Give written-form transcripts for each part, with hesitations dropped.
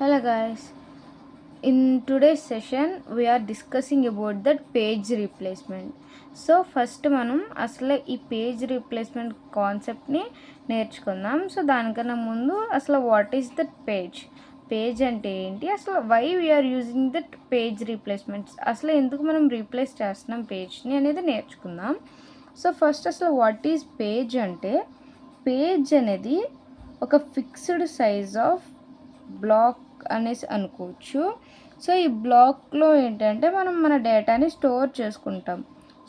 Hello guys. In today's session we are discussing about that page replacement. So first మనం అసలు ఈ page replacement కాన్సెప్ట్ని నేర్చుకుందాం. So దానికన్నా ముందు అసలు వాట్ ఈస్ దట్ పేజ్ అంటే ఏంటి, అసలు why we are using that page replacements, అసలు ఎందుకు మనం రీప్లేస్ చేస్తున్నాం పేజ్ని అనేది నేర్చుకుందాం. సో ఫస్ట్ అసలు వాట్ ఈజ్ పేజ్ అంటే, పేజ్ అనేది ఒక ఫిక్స్డ్ సైజ్ ఆఫ్ బ్లాక్ అనేసి అనుకోవచ్చు. సో ఈ బ్లాక్లో ఏంటంటే మనం మన డేటాని స్టోర్ చేసుకుంటాం.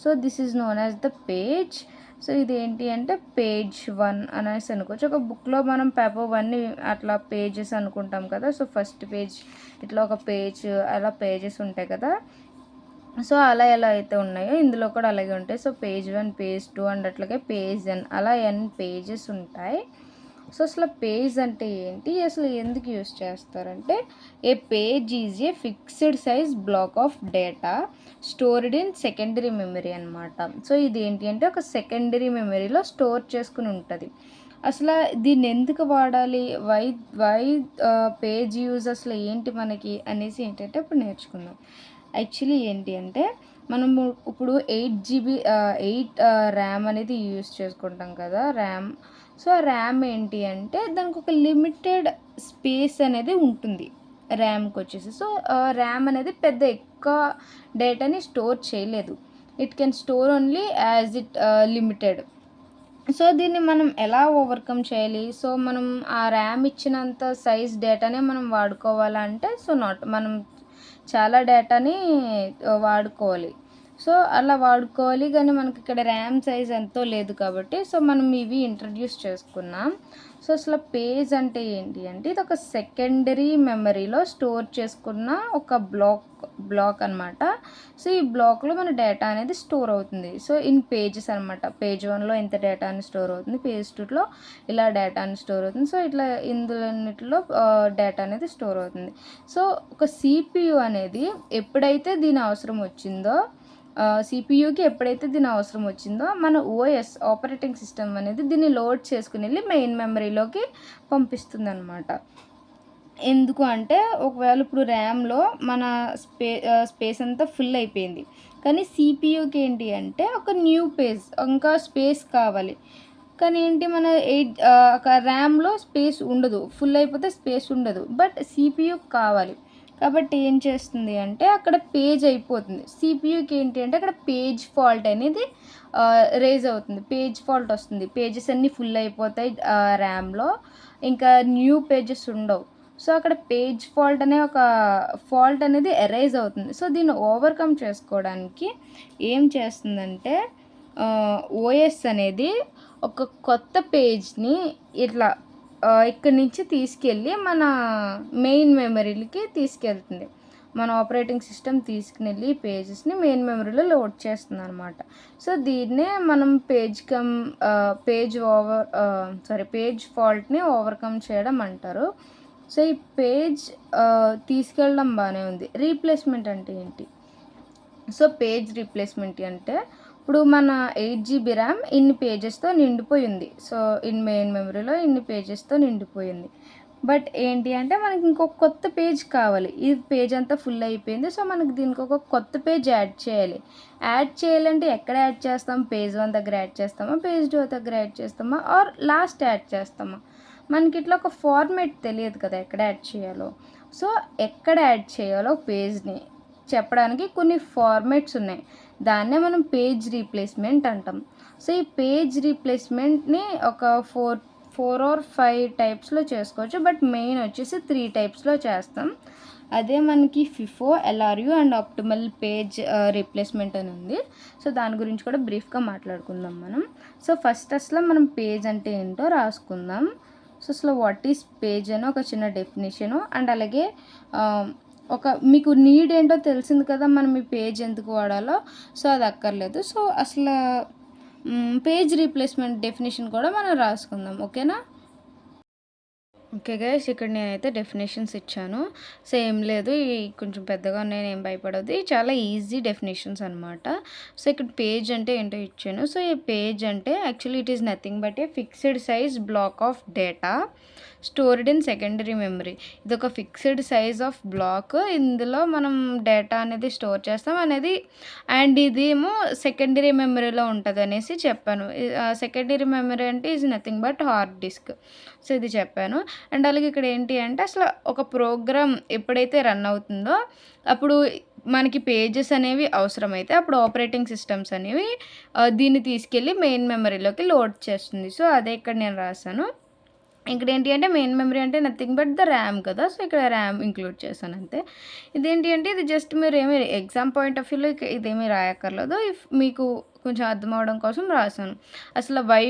So this is known as the page. So ఇది ఏంటి అంటే పేజ్ 1 అనేసి అనుకోవచ్చు. ఒక బుక్లో మనం పేపర్ 1 అట్లా పేజెస్ అనుకుంటాం కదా. సో ఫస్ట్ పేజ్ ఇట్లా ఒక పేజ్, అలా పేజెస్ ఉంటాయి కదా. సో అలా ఎలా అయితే ఉన్నాయో ఇందులో కూడా అలాగే ఉంటాయి. సో పేజ్ 1, పేజ్ 2 అండ్ అట్లాగే పేజ్ n, అలా n పేజెస్ ఉంటాయి. సో అసలు పేజ్ అంటే ఏంటి, అసలు ఎందుకు యూస్ చేస్తారంటే, a page is a fixed size block of data stored in secondary memory అనమాట. సో ఇది ఏంటి అంటే ఒక సెకండరీ మెమరీలో స్టోర్ చేసుకుని ఉంటుంది. అసలు దీన్ని ఎందుకు వాడాలి, వై పేజ్ యూజ్ అసలు ఏంటి మనకి అనేసి ఏంటంటే ఇప్పుడు నేర్చుకుందాం. యాక్చువల్లీ ఏంటి అంటే, మనము ఇప్పుడు 8 GB ర్యామ్ అనేది యూస్ చేసుకుంటాం కదా, ర్యామ్. సో ఆ ర్యామ్ ఏంటి అంటే దానికి ఒక లిమిటెడ్ స్పేస్ అనేది ఉంటుంది ర్యామ్కి వచ్చేసి. సో ర్యామ్ అనేది పెద్ద ఎక్కువ డేటాని స్టోర్ చేయలేదు. It can store only as it limited. So దీన్ని మనం ఎలా ఓవర్కమ్ చేయాలి, సో మనం ఆ ర్యామ్ ఇచ్చినంత సైజ్ డేటానే మనం వాడుకోవాలంటే, సో మనం చాలా డేటాని వాడుకోవాలి. సో అలా వాడుకోవాలి, కానీ మనకి ఇక్కడ ర్యామ్ సైజ్ ఎంతో లేదు కాబట్టి సో మనం ఇవి ఇంట్రడ్యూస్ చేసుకున్నాం. సో అసలు పేజ్ అంటే ఏంటి అంటే, ఇది ఒక సెకండరీ మెమరీలో స్టోర్ చేసుకున్న ఒక బ్లాక్ అనమాట. సో ఈ బ్లాక్లో మన డేటా అనేది స్టోర్ అవుతుంది. సో ఇన్ పేజెస్ అనమాట. పేజ్ 1లో ఇంత డేటాని స్టోర్ అవుతుంది, పేజ్ 2లో ఇలా డేటాని స్టోర్ అవుతుంది. సో ఇట్లా ఇందులో డేటా అనేది స్టోర్ అవుతుంది. సో ఒక CPU అనేది ఎప్పుడైతే దీని అవసరం వచ్చిందో, సిపియూకి ఎప్పుడైతే దీని అవసరం వచ్చిందో, మన ఓఎస్ ఆపరేటింగ్ సిస్టమ్ అనేది దీన్ని లోడ్ చేసుకుని వెళ్ళి మెయిన్ మెమరీలోకి పంపిస్తుంది అనమాట. ఎందుకు అంటే, ఒకవేళ ఇప్పుడు ర్యామ్లో మన స్పేస్ అంతా ఫుల్ అయిపోయింది, కానీ సిపియూకి ఏంటి అంటే ఒక న్యూ పేజ్, ఇంకా స్పేస్ కావాలి. కానీ ఏంటి, మన ర్యామ్లో స్పేస్ ఉండదు, ఫుల్ అయిపోతే స్పేస్ ఉండదు, బట్ సిపియూకి కావాలి. కాబట్టి ఏం చేస్తుంది అంటే అక్కడ పేజ్ అయిపోతుంది. సిపియూకి ఏంటి అంటే అక్కడ పేజ్ ఫాల్ట్ అనేది రేజ్ అవుతుంది, పేజ్ ఫాల్ట్ వస్తుంది. పేజెస్ అన్నీ ఫుల్ అయిపోతాయి ర్యామ్లో, ఇంకా న్యూ పేజెస్ ఉండవు. సో అక్కడ పేజ్ ఫాల్ట్ అనే ఒక ఫాల్ట్ అనేది ఎరైజ్ అవుతుంది. సో దీన్ని ఓవర్కమ్ చేసుకోవడానికి ఏం చేస్తుందంటే, ఓఎస్ అనేది ఒక కొత్త పేజ్ని ఇట్లా ఇక్కడి నుంచి తీసుకెళ్ళి మన మెయిన్ మెమరీలకి తీసుకెళ్తుంది. మన ఆపరేటింగ్ సిస్టమ్ తీసుకుని పేజెస్ని మెయిన్ మెమరీలో లోడ్ చేస్తుంది అనమాట. సో దీన్నే మనం పేజ్ ఫాల్ట్ని ఓవర్కమ్ చేయడం అంటారు. సో ఈ పేజ్ తీసుకెళ్ళడం బాగానే ఉంది. రీప్లేస్మెంట్ అంటే ఏంటి, సో పేజ్ రీప్లేస్మెంట్ అంటే, ఇప్పుడు మన 8 GB ర్యామ్ ఇన్ని పేజెస్తో నిండిపోయింది. సో ఇన్ మెయిన్ మెమరీలో ఇన్ని పేజెస్తో నిండిపోయింది. బట్ ఏంటి అంటే మనకి ఇంకొక కొత్త పేజ్ కావాలి. ఈ పేజ్ అంతా ఫుల్ అయిపోయింది. సో మనకి దీనికి ఒక కొత్త పేజ్ యాడ్ చేయాలి. యాడ్ చేయాలంటే ఎక్కడ యాడ్ చేస్తాం, పేజ్ 1 దగ్గర యాడ్ చేస్తామా, పేజ్ 2 దగ్గర యాడ్ చేస్తామా, ఆర్ లాస్ట్ యాడ్ చేస్తామా? మనకి ఇట్లా ఒక ఫార్మేట్ తెలియదు కదా ఎక్కడ యాడ్ చేయాలో. సో ఎక్కడ యాడ్ చేయాలో పేజ్ని చెప్పడానికి కొన్ని ఫార్మేట్స్ ఉన్నాయి. దాన్నే మనం పేజ్ రీప్లేస్మెంట్ అంటాం. సో ఈ పేజ్ రీప్లేస్మెంట్ని ఒక 4 or 5 టైప్స్లో చేసుకోవచ్చు, బట్ మెయిన్ వచ్చేసి 3 టైప్స్లో చేస్తాం. అదే మనకి FIFO, LRU and optimal page replacement అని ఉంది. సో దాని గురించి కూడా బ్రీఫ్గా మాట్లాడుకుందాం మనం. సో ఫస్ట్ అసలు మనం పేజ్ అంటే ఏంటో రాసుకుందాం. సో అసలు వాట్ ఈస్ పేజ్ అని ఒక చిన్న డెఫినేషను, అండ్ అలాగే ఒక మీకు నీడ్ ఏంటో తెలిసింది కదా, మనం ఈ పేజ్ ఎందుకు వాడాలో. సో అది అక్కర్లేదు. సో అసలు పేజ్ రీప్లేస్మెంట్ డెఫినేషన్ కూడా మనం రాసుకుందాం, ఓకేనా? ఓకే గైస్, ఇక్కడ నేనైతే డెఫినేషన్స్ ఇచ్చాను. సో ఏం లేదు, కొంచెం పెద్దగా ఉన్నాయి, ఏం భయపడదు, చాలా ఈజీ డెఫినేషన్స్ అనమాట. సో ఇక్కడ పేజ్ అంటే ఏంటో ఇచ్చాను. సో ఈ పేజ్ అంటే actually it is nothing but A fixed size block of data stored in secondary memory. ఇది ఒక ఫిక్స్డ్ సైజ్ ఆఫ్ బ్లాక్. ఇందులో మనం డేటా అనేది స్టోర్ చేస్తాం అనేది, అండ్ ఇదేమో సెకండరీ మెమరీలో ఉంటుంది అనేసి చెప్పాను. సెకండరీ మెమరీ అంటే is nothing but hard disk. So ఇది చెప్పాను. అండ్ అలాగే ఇక్కడ ఏంటి అంటే అసలు ఒక ప్రోగ్రామ్ ఎప్పుడైతే రన్ అవుతుందో అప్పుడు మనకి పేజెస్ అనేవి అవసరమైతే అప్పుడు ఆపరేటింగ్ సిస్టమ్స్ అనేవి దీన్ని తీసుకెళ్ళి మెయిన్ మెమరీలోకి లోడ్ చేస్తుంది. సో అదే ఇక్కడ నేను రాశాను. ఇక్కడ ఏంటి అంటే మెయిన్ మెమరీ అంటే నథింగ్ బట్ ద ర్యామ్ కదా, సో ఇక్కడ ర్యామ్ ఇంక్లూడ్ చేశాను అంతే. ఇదేంటి అంటే ఇది జస్ట్ మీరు ఏమి ఎగ్జామ్ పాయింట్ ఆఫ్ వ్యూలో ఇదేమీ రాయక్కర్లేదు, ఇఫ్ మీకు కొంచెం అర్థం అవడం కోసం రాశాను. అసలు why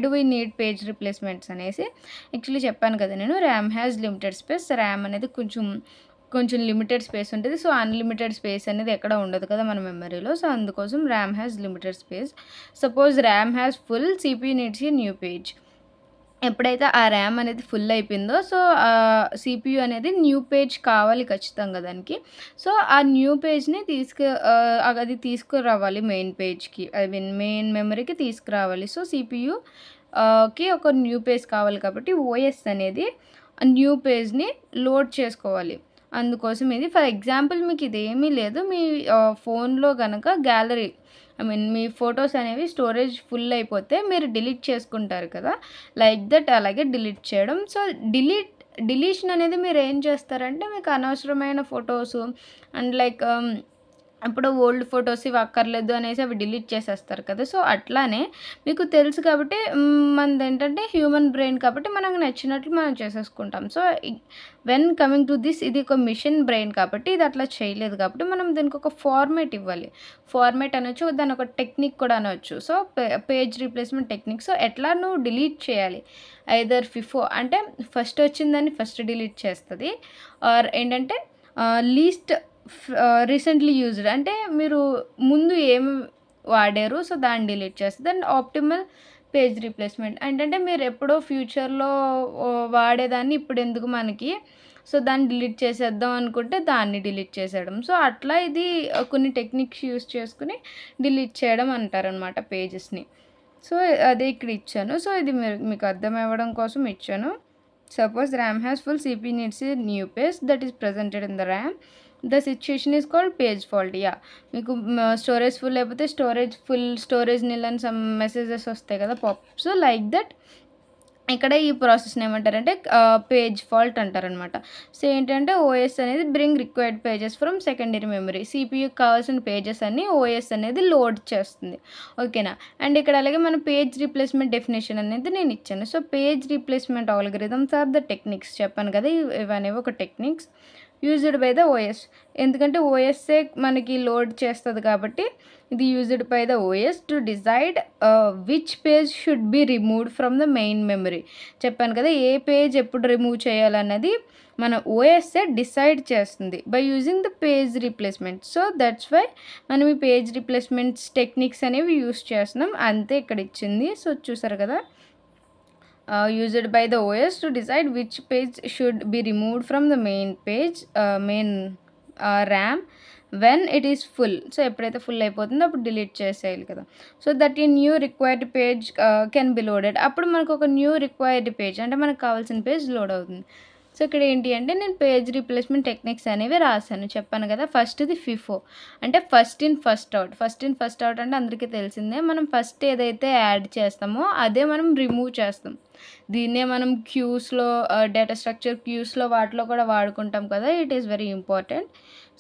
do we need page replacements అనేసి యాక్చువల్లీ చెప్పాను కదా నేను, RAM has limited space. RAM అనేది కొంచెం లిమిటెడ్ స్పేస్ ఉంటుంది. సో అన్లిమిటెడ్ స్పేస్ అనేది ఎక్కడ ఉండదు కదా మన మెమరీలో. సో అందుకోసం RAM has limited space. Suppose RAM has full, CPU needs a new page. ఎప్పుడైతే ఆ ర్యామ్ అనేది ఫుల్ అయిపోయిందో సో సిపియూ అనేది న్యూ పేజ్ కావాలి ఖచ్చితంగా దానికి. సో ఆ న్యూ పేజ్ని అది తీసుకురావాలి మెయిన్ పేజ్కి, ఐ మీన్ మెయిన్ మెమరీకి తీసుకురావాలి. సో సిపియూకి ఒక న్యూ పేజ్ కావాలి కాబట్టి ఓఎస్ అనేది ఆ న్యూ పేజ్ని లోడ్ చేసుకోవాలి. అందుకోసం ఇది ఫర్ ఎగ్జాంపుల్ మీకు ఇదేమీ లేదు, మీ ఫోన్లో కనుక gallery, I mean me photos అనేవి స్టోరేజ్ ఫుల్ అయిపోతే మీరు డిలీట్ చేసుకుంటారు కదా, లైక్ దట్ అలాగే డిలీట్ చేయడం. సో డిలీషన్ అనేది మీరు ఏం చేస్తారంటే మీకు అనవసరమైన ఫొటోస్ అండ్ లైక్ ఇప్పుడు ఓల్డ్ ఫొటోస్ ఇవి అక్కర్లేదు అనేసి అవి డిలీట్ చేసేస్తారు కదా. సో అట్లానే మీకు తెలుసు కాబట్టి మనది ఏంటంటే హ్యూమన్ బ్రెయిన్ కాబట్టి మనకు నచ్చినట్లు మనం చేసేసుకుంటాం. So when coming to this, ఇది ఒక మిషన్ బ్రెయిన్ కాబట్టి ఇది అట్లా చేయలేదు కాబట్టి మనం దీనికి ఒక ఫార్మేట్ ఇవ్వాలి. ఫార్మేట్ అనొచ్చు, దాని ఒక టెక్నిక్ కూడా అనొచ్చు. So page replacement technique. So ఎట్లా నువ్వు డిలీట్ చేయాలి, ఐదర్ ఫిఫో అంటే ఫస్ట్ వచ్చిందని ఫస్ట్ డిలీట్ చేస్తుంది, ఆర్ ఏంటంటే లీస్ట్ రీసెంట్లీ యూజ్డ్ అంటే మీరు ముందు ఏం వాడారు సో దాన్ని డిలీట్ చేస్తుంది. అండ్ ఆప్టిమల్ పేజ్ రీప్లేస్మెంట్ ఏంటంటే మీరు ఎప్పుడో ఫ్యూచర్లో వాడేదాన్ని ఇప్పుడు ఎందుకు మనకి, సో దాన్ని డిలీట్ చేసేద్దాం అనుకుంటే దాన్ని డిలీట్ చేసేయడం. సో అట్లా ఇది కొన్ని టెక్నిక్స్ యూస్ చేసుకుని డిలీట్ చేయడం అంటారనమాట పేజెస్ని. సో అదే ఇక్కడ ఇచ్చాను. సో ఇది మీకు అర్థం అవ్వడం కోసం ఇచ్చాను. Suppose RAM has full, CP needs a new page that is presented in the RAM. The situation is called page fault. Yeah, మీకు స్టోరేజ్ ఫుల్ అయిపోతే స్టోరేజ్ నిల్ అని సమ్ మెసేజెస్ వస్తాయి కదా, పాప్స్ లైక్ దట్. ఇక్కడ ఈ ప్రాసెస్ని ఏమంటారంటే పేజ్ ఫాల్ట్ అంటారనమాట. సో ఏంటంటే ఓఎస్ అనేది bring required pages from secondary memory. సిపియూకి కావాల్సిన పేజెస్ అన్ని ఓఎస్ అనేది లోడ్ చేస్తుంది. ఓకేనా. అండ్ ఇక్కడ అలాగే మన పేజ్ రీప్లేస్మెంట్ డెఫినేషన్ అనేది నేను ఇచ్చాను. So page replacement algorithms are the techniques చెప్పాను కదా, ఇవనేవి ఒక techniques used by the OS. ఎందుకంటే ఓఎస్ఏ మనకి లోడ్ చేస్తుంది కాబట్టి ఇది used by the OS to decide which page should be removed from the main memory. చెప్పాను కదా, ఏ పేజ్ ఎప్పుడు రిమూవ్ చేయాలన్నది మన ఓఎస్ఏ డిసైడ్ చేస్తుంది by using the page replacement. So that's why మనం ఈ పేజ్ రీప్లేస్మెంట్స్ టెక్నిక్స్ అనేవి యూస్ చేస్తున్నాం. అంతే ఇక్కడ ఇచ్చింది. సో చూసారు కదా, used by the OS to decide which page should be removed from the main RAM when it is full. So ఎప్పుడైతే ఫుల్ అయిపోతుందో అప్పుడు డిలీట్ చేసేయాలి కదా. సో దట్ ఈ new required page can be loaded. అప్పుడు మనకు ఒక న్యూ రిక్వైర్డ్ పేజ్ అంటే మనకు కావాల్సిన పేజ్ లోడ్ అవుతుంది. సో ఇక్కడ ఏంటి అంటే నేను పేజ్ రీప్లేస్మెంట్ టెక్నిక్స్ అనేవి రాశాను. చెప్పాను కదా, ఫస్ట్ది ఫిఫో అంటే ఫస్ట్ ఇన్ ఫస్ట్ అవుట్ అంటే అందరికీ తెలిసిందే. మనం ఫస్ట్ ఏదైతే యాడ్ చేస్తామో అదే మనం రిమూవ్ చేస్తాం. దీన్నే మనం క్యూస్లో డేటా స్ట్రక్చర్ క్యూస్లో వాటిలో కూడా వాడుకుంటాం కదా. It is very important.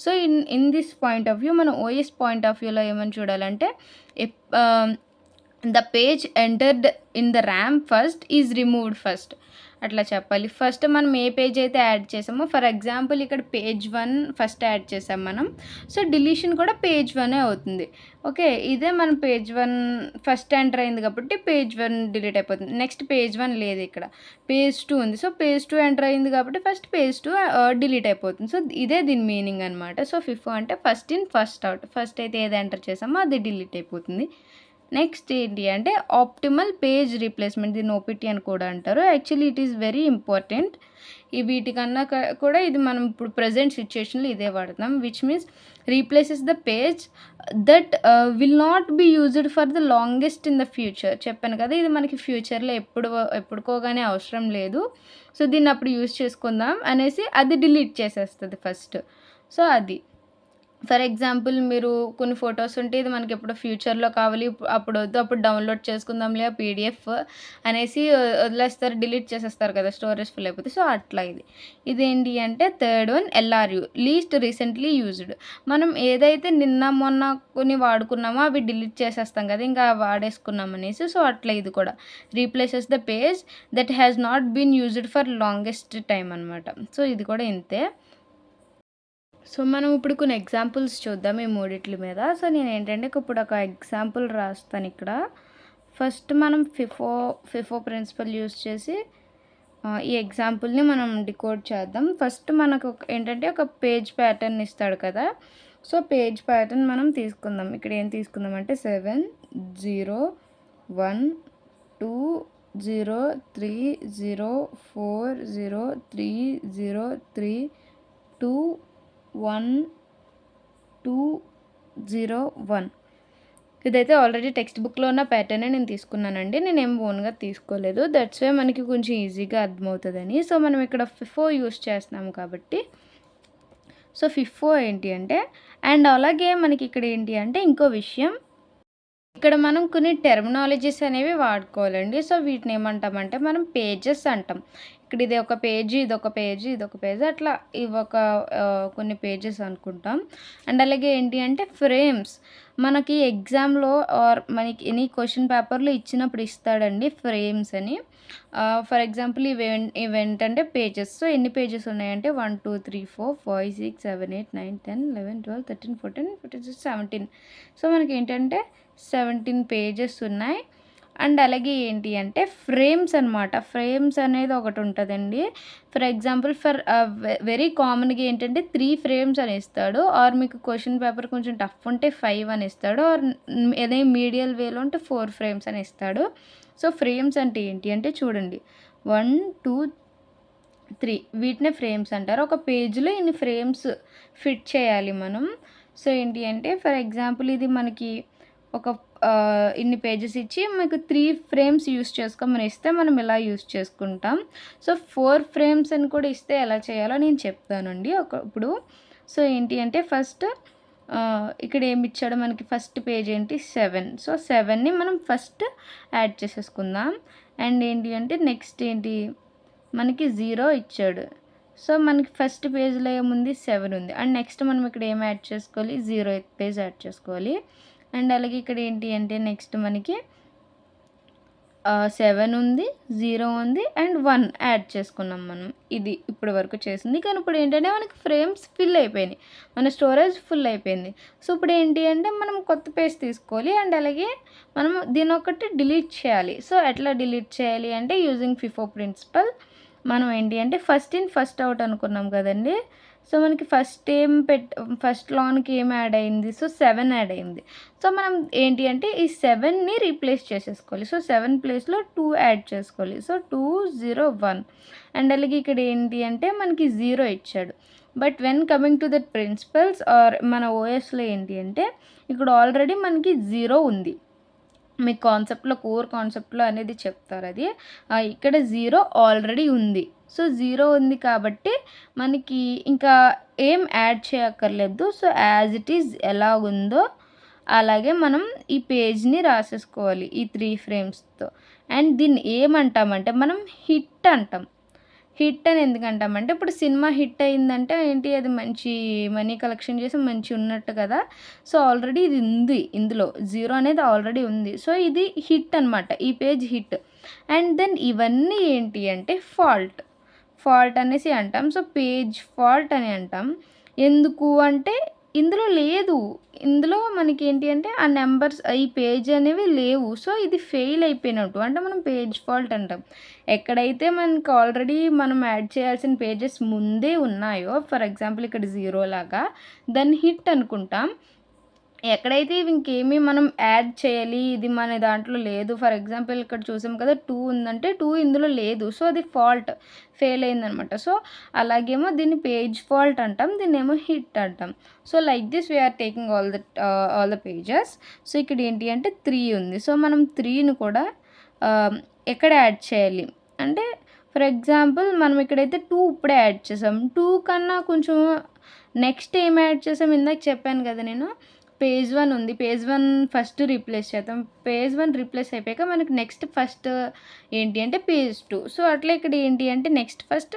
So in this point of view మనం ఓఎస్ పాయింట్ ఆఫ్ వ్యూలో ఏమని చూడాలంటే the page entered in the RAM first is removed first అట్లా చెప్పాలి. ఫస్ట్ మనం ఏ పేజ్ అయితే యాడ్ చేసామో, ఫర్ ఎగ్జాంపుల్ ఇక్కడ పేజ్ 1 ఫస్ట్ యాడ్ చేసాం మనం, సో డిలీషన్ కూడా పేజ్ 1 అవుతుంది. ఓకే, ఇదే మన పేజ్ 1 ఫస్ట్ ఎంటర్ అయింది కాబట్టి పేజ్ 1 డిలీట్ అయిపోతుంది. నెక్స్ట్ పేజ్ 1 లేదు, ఇక్కడ పేజ్ 2 ఉంది. సో పేజ్ 2 ఎంటర్ అయింది కాబట్టి ఫస్ట్ పేజ్ 2 డిలీట్ అయిపోతుంది. సో ఇదే దీని మీనింగ్ అనమాట. సో ఫిఫో అంటే first in first out. First అయితే ఏది ఎంటర్ చేసామో అది డిలీట్ అయిపోతుంది. నెక్స్ట్ ఏంటి అంటే ఆప్టిమల్ పేజ్ రీప్లేస్మెంట్, దీన్ని ఓపీటీ అని కూడా అంటారు. Actually it is very important. ఈ వీటికన్నా కూడా ఇది మనం ఇప్పుడు ప్రజెంట్ సిచ్యుయేషన్లో ఇదే వాడుతున్నాం. Which means replaces the page that will not be used for the longest in the future. చెప్పాను కదా, ఇది మనకి ఫ్యూచర్లో ఎప్పుడుకోగానే అవసరం లేదు. సో దీన్ని అప్పుడు యూజ్ చేసుకుందాం అనేసి అది డిలీట్ చేసేస్తుంది ఫస్ట్. సో అది ఫర్ ఎగ్జాంపుల్ మీరు కొన్ని ఫొటోస్ ఉంటే ఇది మనకి ఎప్పుడో ఫ్యూచర్లో కావాలి, అప్పుడు వద్దు, అప్పుడు డౌన్లోడ్ చేసుకుందాంలే పీడిఎఫ్ అనేసి వదిలేస్తారు, డిలీట్ చేసేస్తారు కదా స్టోరేజ్ ఫుల్ అయిపోతే. సో అట్లా ఇదేంటి అంటే third one LRU, least recently used. మనం ఏదైతే నిన్న మొన్న కొన్ని వాడుకున్నామో అవి డిలీట్ చేసేస్తాం కదా, ఇంకా వాడేసుకున్నాం అనేసి. సో అట్లా ఇది కూడా replaces the page that has not been used for longest time అనమాట. సో ఇది కూడా ఇంతే. సో మనం ఇప్పుడు కొన్ని ఎగ్జాంపుల్స్ చూద్దాం ఈ మూడిట్ల మీద. సో నేను ఏంటంటే ఇప్పుడు ఒక ఎగ్జాంపుల్ రాస్తాను ఇక్కడ. ఫస్ట్ మనం ఫిఫో ప్రిన్సిపల్ యూస్ చేసి ఈ ఎగ్జాంపుల్ని మనం డికోడ్ చేద్దాం. ఫస్ట్ మనకు ఏంటంటే ఒక పేజ్ ప్యాటర్న్ ఇస్తాడు కదా. సో పేజ్ ప్యాటర్న్ మనం తీసుకుందాం. ఇక్కడ ఏం తీసుకుందాం అంటే 7 0 1 2 0 3 0 4 0 3 0 3 2 1 2 0 1. ఇదైతే ఆల్రెడీ టెక్స్ట్ బుక్లో ఉన్న ప్యాటర్నే నేను తీసుకున్నానండి, నేనేం ఓన్గా తీసుకోలేదు. దట్స్ వే మనకి కొంచెం ఈజీగా అర్థమవుతుందని. సో మనం ఇక్కడ ఫిఫో యూస్ చేస్తున్నాము కాబట్టి సో ఫిఫో ఏంటి అంటే, అండ్ అలాగే మనకి ఇక్కడ ఏంటి అంటే ఇంకో విషయం, ఇక్కడ మనం కొన్ని టెర్మినాలజీస్ అనేవి వాడుకోవాలండి. సో వీటిని ఏమంటామంటే మనం పేజెస్ అంటాం. ఇక్కడ ఇది ఒక పేజీ, ఇదొక పేజీ, ఇదొక పేజీ, అట్లా ఇవి ఒక కొన్ని పేజెస్ అనుకుంటాం. అండ్ అలాగే ఏంటి అంటే ఫ్రేమ్స్, మనకి ఎగ్జామ్లో ఆర్ మనకి ఎనీ క్వశ్చన్ పేపర్లో ఇచ్చినప్పుడు ఇస్తాడండి ఫ్రేమ్స్ అని. ఫర్ ఎగ్జాంపుల్ ఇవేంటంటే పేజెస్. సో ఎన్ని పేజెస్ ఉన్నాయంటే 1 2 3 4 5 6 7 8 9 10 11 12 13 14 15 16 17. సో మనకి ఏంటంటే 17 పేజెస్ ఉన్నాయి. అండ్ అలాగే ఏంటి అంటే ఫ్రేమ్స్ అనమాట. ఫ్రేమ్స్ అనేది ఒకటి ఉంటుందండి. ఫర్ ఎగ్జాంపుల్ వెరీ కామన్గా ఏంటంటే 3 ఫ్రేమ్స్ అని ఇస్తాడు, ఆర్ మీకు క్వశ్చన్ పేపర్ కొంచెం టఫ్ ఉంటే 5 అని ఇస్తాడు, ఆర్ అదే మీడియల్ వేలో ఉంటే 4 ఫ్రేమ్స్ అని ఇస్తాడు. సో ఫ్రేమ్స్ అంటే ఏంటి అంటే చూడండి 1 2 3 వీటినే ఫ్రేమ్స్ అంటారు. ఒక పేజ్లో ఇన్ని ఫ్రేమ్స్ ఫిట్ చేయాలి మనం. సో ఏంటి అంటే ఫర్ ఎగ్జాంపుల్ ఇది మనకి ఒక ఇన్ని పేజెస్ ఇచ్చి మీకు 3 ఫ్రేమ్స్ యూస్ చేసుకోమని ఇస్తే మనం ఇలా యూస్ చేసుకుంటాం. సో 4 ఫ్రేమ్స్ అని కూడా ఇస్తే ఎలా చేయాలో నేను చెప్తానండి ఇప్పుడు. సో ఏంటి అంటే ఫస్ట్ ఇక్కడ ఏమి ఇచ్చాడో మనకి ఫస్ట్ పేజ్ ఏంటి 7. సో 7ని మనం ఫస్ట్ యాడ్ చేసేసుకుందాం. అండ్ ఏంటి అంటే నెక్స్ట్ ఏంటి మనకి 0 ఇచ్చాడు. సో మనకి ఫస్ట్ పేజ్లో ఏముంది 7 ఉంది. అండ్ నెక్స్ట్ మనం ఇక్కడ ఏం యాడ్ చేసుకోవాలి 0th పేజ్ యాడ్ చేసుకోవాలి. అండ్ అలాగే ఇక్కడ ఏంటి అంటే నెక్స్ట్ మనకి 7 ఉంది, 0 ఉంది, అండ్ 1 యాడ్ చేసుకున్నాం మనం. ఇది ఇప్పటి వరకు చేసింది. కానీ ఇప్పుడు ఏంటంటే మనకి ఫ్రేమ్స్ ఫిల్ అయిపోయినాయి, మన స్టోరేజ్ ఫుల్ అయిపోయింది. సో ఇప్పుడు ఏంటి అంటే మనం కొత్త పేజ్ తీసుకోవాలి. అండ్ అలాగే మనం దీని ఒకటి డిలీట్ చేయాలి. సో ఎట్లా డిలీట్ చేయాలి అంటే యూజింగ్ ఫిఫో ప్రిన్సిపల్ మనం ఏంటి అంటే ఫస్ట్ ఇన్ ఫస్ట్ అవుట్ అనుకున్నాం కదండి. సో మనకి ఫస్ట్ లోనికి ఏం యాడ్ అయింది, సో 7 యాడ్ అయింది. సో మనం ఏంటి అంటే ఈ 7ని రీప్లేస్ చేసేసుకోవాలి. సో 7 ప్లేస్లో 2 యాడ్ చేసుకోవాలి. సో 2 0 1. అండ్ అలాగే ఇక్కడ ఏంటి అంటే మనకి 0 ఇచ్చాడు. But when coming to that principles are మన ఓఎస్లో ఏంటి అంటే ఇక్కడ ఆల్రెడీ మనకి 0 ఉంది. మీకు కోర్ కాన్సెప్ట్లో అనేది చెప్తారు అది. ఇక్కడ 0 ఆల్రెడీ ఉంది. సో 0 ఉంది కాబట్టి మనకి ఇంకా ఏం యాడ్ చేయక్కర్లేదు. సో యాజ్ ఇట్ ఈజ్ ఎలా ఉందో అలాగే మనం ఈ పేజ్ని రాసేసుకోవాలి ఈ 3 ఫ్రేమ్స్తో. అండ్ దీన్ని ఏమంటామంటే మనం హిట్ అంటాం. హిట్ అని ఎందుకంటామంటే ఇప్పుడు సినిమా హిట్ అయిందంటే ఏంటి, అది మంచి మనీ కలెక్షన్ చేసి మంచి ఉన్నట్టు కదా. సో ఆల్రెడీ ఇది ఉంది, ఇందులో 0 అనేది ఆల్రెడీ ఉంది. సో ఇది హిట్ అనమాట, ఈ పేజ్ హిట్. అండ్ దెన్ ఇవన్నీ ఏంటి అంటే ఫాల్ట్ అనేసి అంటాం. సో పేజ్ ఫాల్ట్ అని అంటాం. ఎందుకు అంటే ఇందులో లేదు, ఇందులో మనకి ఏంటి అంటే ఆ నెంబర్స్ ఈ పేజ్ అనేవి లేవు. సో ఇది ఫెయిల్ అయిపోయినట్టు అంటే మనం పేజ్ ఫాల్ట్ అంటాం. ఎక్కడైతే మనకి ఆల్రెడీ మనం యాడ్ చేయాల్సిన పేజెస్ ముందే ఉన్నాయో, ఫర్ ఎగ్జాంపుల్ ఇక్కడ 0 లాగా, దాన్ని హిట్ అనుకుంటాం. ఎక్కడైతే ఇవి ఇంకేమి మనం యాడ్ చేయాలి, ఇది మన దాంట్లో లేదు. ఫర్ ఎగ్జాంపుల్ ఇక్కడ చూసాం కదా 2 ఉందంటే 2 ఇందులో లేదు. సో అది ఫెయిల్ అయిందనమాట. సో అలాగేమో దీన్ని పేజ్ ఫాల్ట్ అంటాం. దీన్నేమో హిట్ అంటాం. So like this we're taking all the pages. So ఇక్కడ ఏంటి అంటే 3 ఉంది. సో మనం 3ని కూడా ఎక్కడ యాడ్ చేయాలి అంటే, ఫర్ ఎగ్జాంపుల్ మనం ఇక్కడైతే 2 ఇప్పుడే యాడ్ చేసాం. 2 కన్నా కొంచెం నెక్స్ట్ ఏం యాడ్ చేసాం, ఇందాక చెప్పాను కదా నేను, పేజ్ 1 ఉంది. పేజ్ 1 ఫస్ట్ రీప్లేస్ చేద్దాం. పేజ్ 1 రీప్లేస్ అయిపోయాక మనకి నెక్స్ట్ ఫస్ట్ ఏంటి అంటే పేజ్ 2. సో అట్లా ఇక్కడ ఏంటి అంటే నెక్స్ట్ ఫస్ట్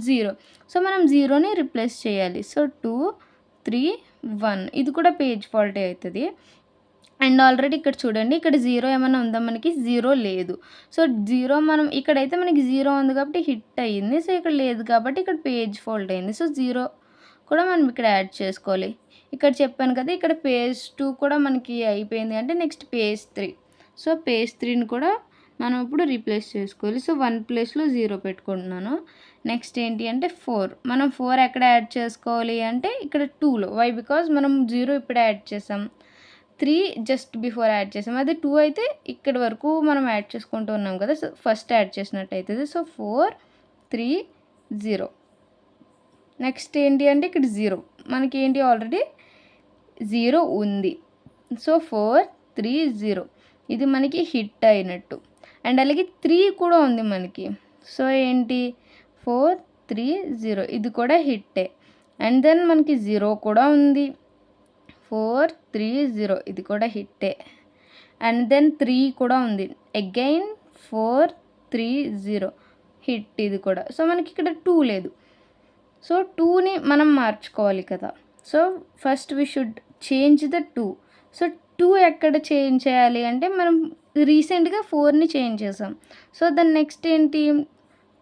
0. సో మనం 0ని రీప్లేస్ చేయాలి. సో 2, 3, 1 ఇది కూడా పేజ్ ఫాల్టే అవుతుంది. అండ్ ఆల్రెడీ ఇక్కడ చూడండి, ఇక్కడ 0 ఏమైనా ఉందా మనకి? 0 లేదు. సో 0 మనం ఇక్కడైతే మనకి 0 ఉంది కాబట్టి హిట్ అయ్యింది. సో ఇక్కడ లేదు కాబట్టి ఇక్కడ పేజ్ ఫాల్ట్ అయింది. సో 0 కూడా మనం ఇక్కడ యాడ్ చేసుకోవాలి. ఇక్కడ చెప్పాను కదా, ఇక్కడ పేజ్ 2 కూడా మనకి అయిపోయింది అంటే నెక్స్ట్ పేజ్ 3. సో పేజ్ 3ని కూడా మనం ఇప్పుడు రీప్లేస్ చేసుకోవాలి. సో 1 ప్లేస్లో 0 పెట్టుకుంటున్నాను. నెక్స్ట్ ఏంటి అంటే 4. మనం 4 ఎక్కడ యాడ్ చేసుకోవాలి అంటే ఇక్కడ 2లో. వై? బికాజ్ మనం 0 ఇప్పుడు యాడ్ చేసాం, 3 జస్ట్ బిఫోర్ యాడ్ చేసాం. అదే 2 అయితే ఇక్కడి వరకు మనం యాడ్ చేసుకుంటూ ఉన్నాం కదా, సో ఫస్ట్ యాడ్ చేసినట్టు అవుతుంది. సో 4, 3, 0. నెక్స్ట్ ఏంటి అంటే ఇక్కడ 0 మనకి ఏంటి ఆల్రెడీ 0 ఉంది. సో 4, 3, 0 ఇది మనకి హిట్ అయినట్టు. అండ్ అలాగే 3 కూడా ఉంది మనకి. సో ఏంటి 4, 3, 0 ఇది కూడా హిట్టే. అండ్ దెన్ మనకి 0 కూడా ఉంది. 4, 3, 0 ఇది కూడా హిట్టే. అండ్ దెన్ 3 కూడా ఉంది. అగైన్ 4, 3, 0 హిట్ ఇది కూడా. సో మనకి ఇక్కడ 2 లేదు. సో 2ని మనం మార్చుకోవాలి కదా. So first we should change the 2. So 2 ఎక్కడ చేంజ్ చేయాలి అంటే, మనం రీసెంట్గా 4ని చేంజ్ చేసాం. సో దాని నెక్స్ట్ ఏంటి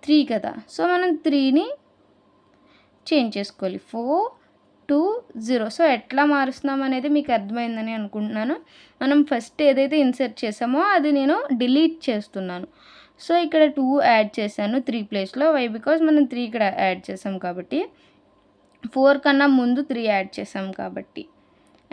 3 కదా. సో మనం 3ని చేంజ్ చేసుకోవాలి. 4, 2, 0. సో ఎట్లా మారుస్తున్నాం అనేది మీకు అర్థమైందని అనుకుంటున్నాను. మనం ఫస్ట్ ఏదైతే ఇన్సర్ట్ చేసామో అది నేను డిలీట్ చేస్తున్నాను. సో ఇక్కడ 2 యాడ్ చేశాను 3 ప్లేస్లో. వై? బికాజ్ మనం 3 ఇక్కడ యాడ్ చేసాం కాబట్టి. 4 కన్నా ముందు 3 యాడ్ చేసాం కాబట్టి.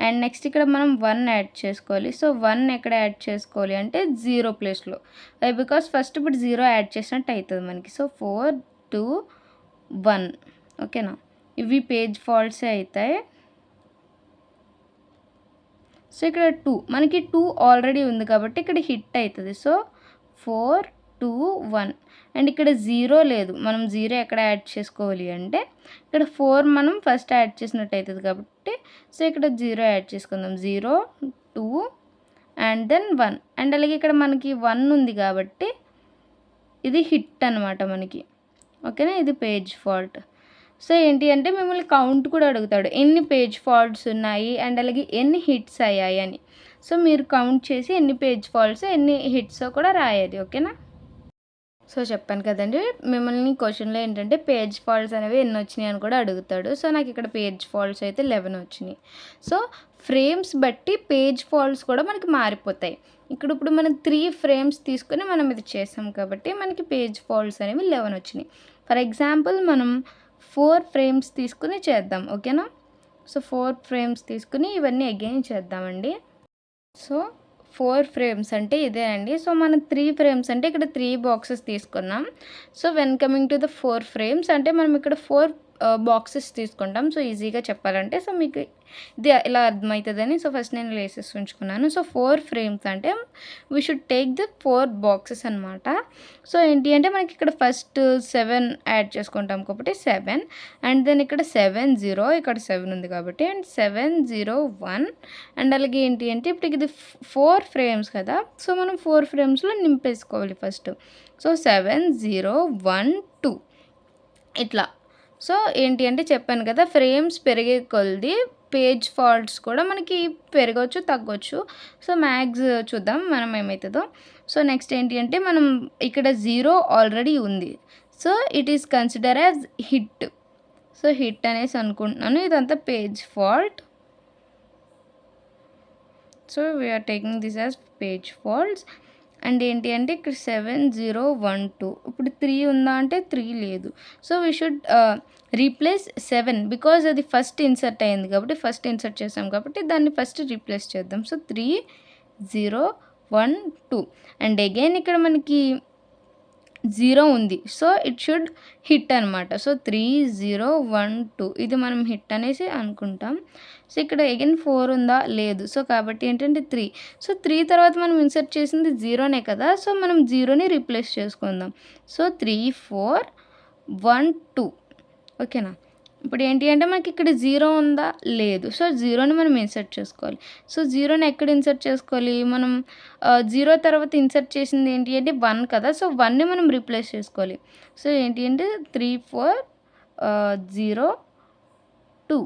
అండ్ నెక్స్ట్ ఇక్కడ మనం 1 యాడ్ చేసుకోవాలి. సో 1 ఎక్కడ యాడ్ చేసుకోవాలి అంటే 0 ప్లేస్లో. వై? బికాజ్ ఫస్ట్ ఇప్పుడు 0 యాడ్ చేసినట్టు అవుతుంది మనకి. సో 4, 2, 1 ఓకేనా. ఇవి పేజ్ ఫాల్ట్సే అవుతాయి. సో ఇక్కడ 2 మనకి 2 ఆల్రెడీ ఉంది కాబట్టి ఇక్కడ హిట్ అవుతుంది. సో 4, 2, 1 అండ్ ఇక్కడ 0 లేదు. మనం 0 ఎక్కడ యాడ్ చేసుకోవాలి అంటే ఇక్కడ 4 మనం ఫస్ట్ యాడ్ చేసినట్టు అవుతుంది కాబట్టి. సో ఇక్కడ 0 యాడ్ చేసుకుందాం. 0, 2 అండ్ దెన్ 1 అండ్ అలాగే ఇక్కడ మనకి 1 ఉంది కాబట్టి ఇది హిట్ అనమాట మనకి. ఓకేనా, ఇది పేజ్ ఫాల్ట్. సో ఏంటి అంటే మిమ్మల్ని కౌంట్ కూడా అడుగుతాడు, ఎన్ని పేజ్ ఫాల్ట్స్ ఉన్నాయి అండ్ అలాగే ఎన్ని హిట్స్ అయ్యాయి అని. సో మీరు కౌంట్ చేసి ఎన్ని పేజ్ ఫాల్ట్స్ ఎన్ని హిట్స్ కూడా రాయాలి. ఓకేనా. సో చెప్పాను కదండి, మిమ్మల్ని క్వశ్చన్లో ఏంటంటే పేజ్ ఫాల్ట్స్ అనేవి ఎన్ని వచ్చినాయి అని కూడా అడుగుతాడు. సో నాకు ఇక్కడ పేజ్ ఫాల్ట్స్ అయితే 11 వచ్చినాయి. సో ఫ్రేమ్స్ బట్టి పేజ్ ఫాల్ట్స్ కూడా మనకి మారిపోతాయి. ఇప్పుడు మనం 3 ఫ్రేమ్స్ తీసుకుని మనం ఇది చేసాం కాబట్టి మనకి పేజ్ ఫాల్ట్స్ అనేవి 11 వచ్చినాయి. ఫర్ ఎగ్జాంపుల్ మనం 4 ఫ్రేమ్స్ తీసుకుని చేద్దాం. ఓకేనా. సో 4 ఫ్రేమ్స్ తీసుకుని ఇవన్నీ అగైన్ చేద్దామండి. సో 4 ఫ్రేమ్స్ అంటే ఇదే అండి. సో మనం 3 ఫ్రేమ్స్ అంటే ఇక్కడ 3 బాక్సెస్ తీసుకున్నాం. So when coming to the 4 frames అంటే మనం ఇక్కడ 4 బాక్సెస్ తీసుకుంటాం. సో ఈజీగా చెప్పాలంటే, సో మీకు ఇది ఇలా అర్థమవుతుందని సో ఫస్ట్ నేను లేసెస్ ఉంచుకున్నాను. సో 4 ఫ్రేమ్స్ అంటే we should take the 4 boxes అనమాట. సో ఏంటి అంటే మనకి ఇక్కడ ఫస్ట్ 7 యాడ్ చేసుకుంటాం కాబట్టి 7 అండ్ దెన్ ఇక్కడ 7, 0 ఇక్కడ 7 ఉంది కాబట్టి అండ్ 7, 0, 1 అండ్ అలాగే ఏంటి అంటే ఇప్పుడు ఇది 4 ఫ్రేమ్స్ కదా. సో మనం 4 ఫ్రేమ్స్లో నింపేసుకోవాలి ఫస్ట్. సో 7, 0, 1, 2 ఇట్లా. సో ఏంటి అంటే చెప్పాను కదా, ఫ్రేమ్స్ పెరిగే కొలది పేజ్ ఫాల్ట్స్ కూడా మనకి పెరగవచ్చు తగ్గవచ్చు. సో మ్యాక్స్ చూద్దాం మనం ఏమవుతుందో. సో నెక్స్ట్ ఏంటి అంటే మనం ఇక్కడ 0 ఆల్రెడీ ఉంది. So it is consider as hit. So hit అనేసి అనుకుంటున్నాను. ఇదంతా page fault. So we're taking this as page faults. And ఏంటి అంటే ఇక్కడ 7012 ఇప్పుడు 3 ఉందా అంటే 3 లేదు. So we should replace 7 because అది ఫస్ట్ ఇన్సర్ట్ అయింది కాబట్టి ఫస్ట్ ఇన్సర్ట్ చేసాం కాబట్టి దాన్ని ఫస్ట్ రీప్లేస్ చేద్దాం. సో 3012 అండ్ అగైన్ ఇక్కడ మనకి 0 ఉంది. సో ఇట్ షుడ్ హిట్ అనమాట. సో 3012 ఇది మనం హిట్ అనేసి అనుకుంటాం. సో ఇక్కడ అగైన్ 4 ఉందా? లేదు. సో కాబట్టి ఏంటంటే 3. సో 3 తర్వాత మనం ఇన్సర్ట్ చేసింది 0నే కదా! సో మనం 0ని రీప్లేస్ చేసుకుందాం. సో 3412 ఓకేనా? ఇప్పుడు ఏంటి అంటే మనకి ఇక్కడ 0 ఉందా? లేదు. సో 0ని మనం ఇన్సర్ట్ చేసుకోవాలి. సో 0ని ఎక్కడ ఇన్సర్ట్ చేసుకోవాలి? మనం 0 తర్వాత ఇన్సర్ట్ చేసింది ఏంటి అంటే 1 కదా! సో 1ని మనం రీప్లేస్ చేసుకోవాలి. సో ఏంటి అంటే 3402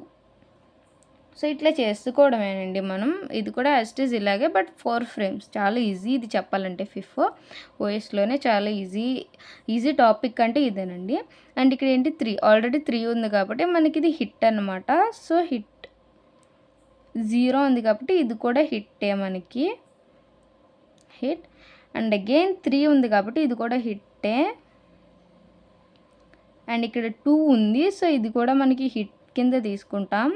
సో ఇట్లా చేసుకోవడమేనండి మనం. ఇది కూడా యాజ్ ఇట్ ఈజ్ ఇలాగే బట్ 4 ఫ్రేమ్స్ చాలా ఈజీ ఇది చెప్పాలంటే ఫిఫో ఓఎస్లోనే చాలా ఈజీ టాపిక్ అంటే ఇదేనండి. అండ్ ఇక్కడ ఏంటి 3 ఆల్రెడీ 3 ఉంది కాబట్టి మనకి ఇది హిట్ అనమాట. సో హిట్ 0 ఉంది కాబట్టి ఇది కూడా హిట్టే మనకి హిట్. అండ్ అగైన్ 3 ఉంది కాబట్టి ఇది కూడా హిట్టే. అండ్ ఇక్కడ 2 ఉంది. సో ఇది కూడా మనకి హిట్ కింద తీసుకుంటాం.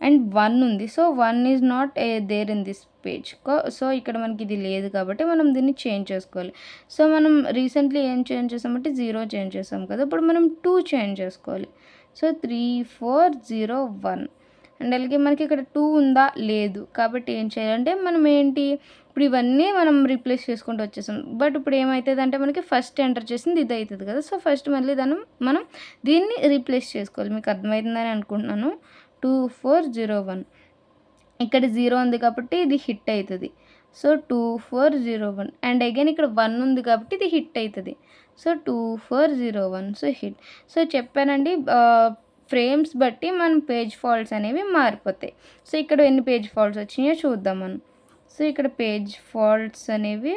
అండ్ 1 ఉంది. So 1 is not there in this page. So ఇక్కడ మనకి ఇది లేదు కాబట్టి మనం దీన్ని చేంజ్ చేసుకోవాలి. సో మనం రీసెంట్లీ ఏం చేంజ్ చేసామంటే 0 చేంజ్ చేసాం కదా! ఇప్పుడు మనం 2 చేంజ్ చేసుకోవాలి. సో 3401 అండ్ అలాగే మనకి ఇక్కడ 2 ఉందా? లేదు. కాబట్టి ఏం చేయాలంటే మనం ఏంటి ఇప్పుడు ఇవన్నీ మనం రీప్లేస్ చేసుకుంటూ వచ్చేసాం. బట్ ఇప్పుడు ఏమవుతుందంటే మనకి ఫస్ట్ ఎంటర్ చేసింది ఇది అవుతుంది కదా! సో ఫస్ట్ మళ్ళీ మనం దీన్ని రీప్లేస్ చేసుకోవాలి. మీకు అర్థమవుతుందని అనుకుంటున్నాను. 2401 ఇక్కడ 0 ఉంది కాబట్టి ఇది హిట్ అవుతుంది. సో 2401 అండ్ అగైన్ ఇక్కడ 1 ఉంది కాబట్టి ఇది హిట్ అవుతుంది. So 2401 so hit. సో చెప్పానండి ఫ్రేమ్స్ బట్టి మన పేజ్ ఫాల్ట్స్ అనేవి మారిపోతాయి. సో ఇక్కడ ఎన్ని పేజ్ ఫాల్ట్స్ వచ్చినాయో చూద్దాం మనం. సో ఇక్కడ పేజ్ ఫాల్ట్స్ అనేవి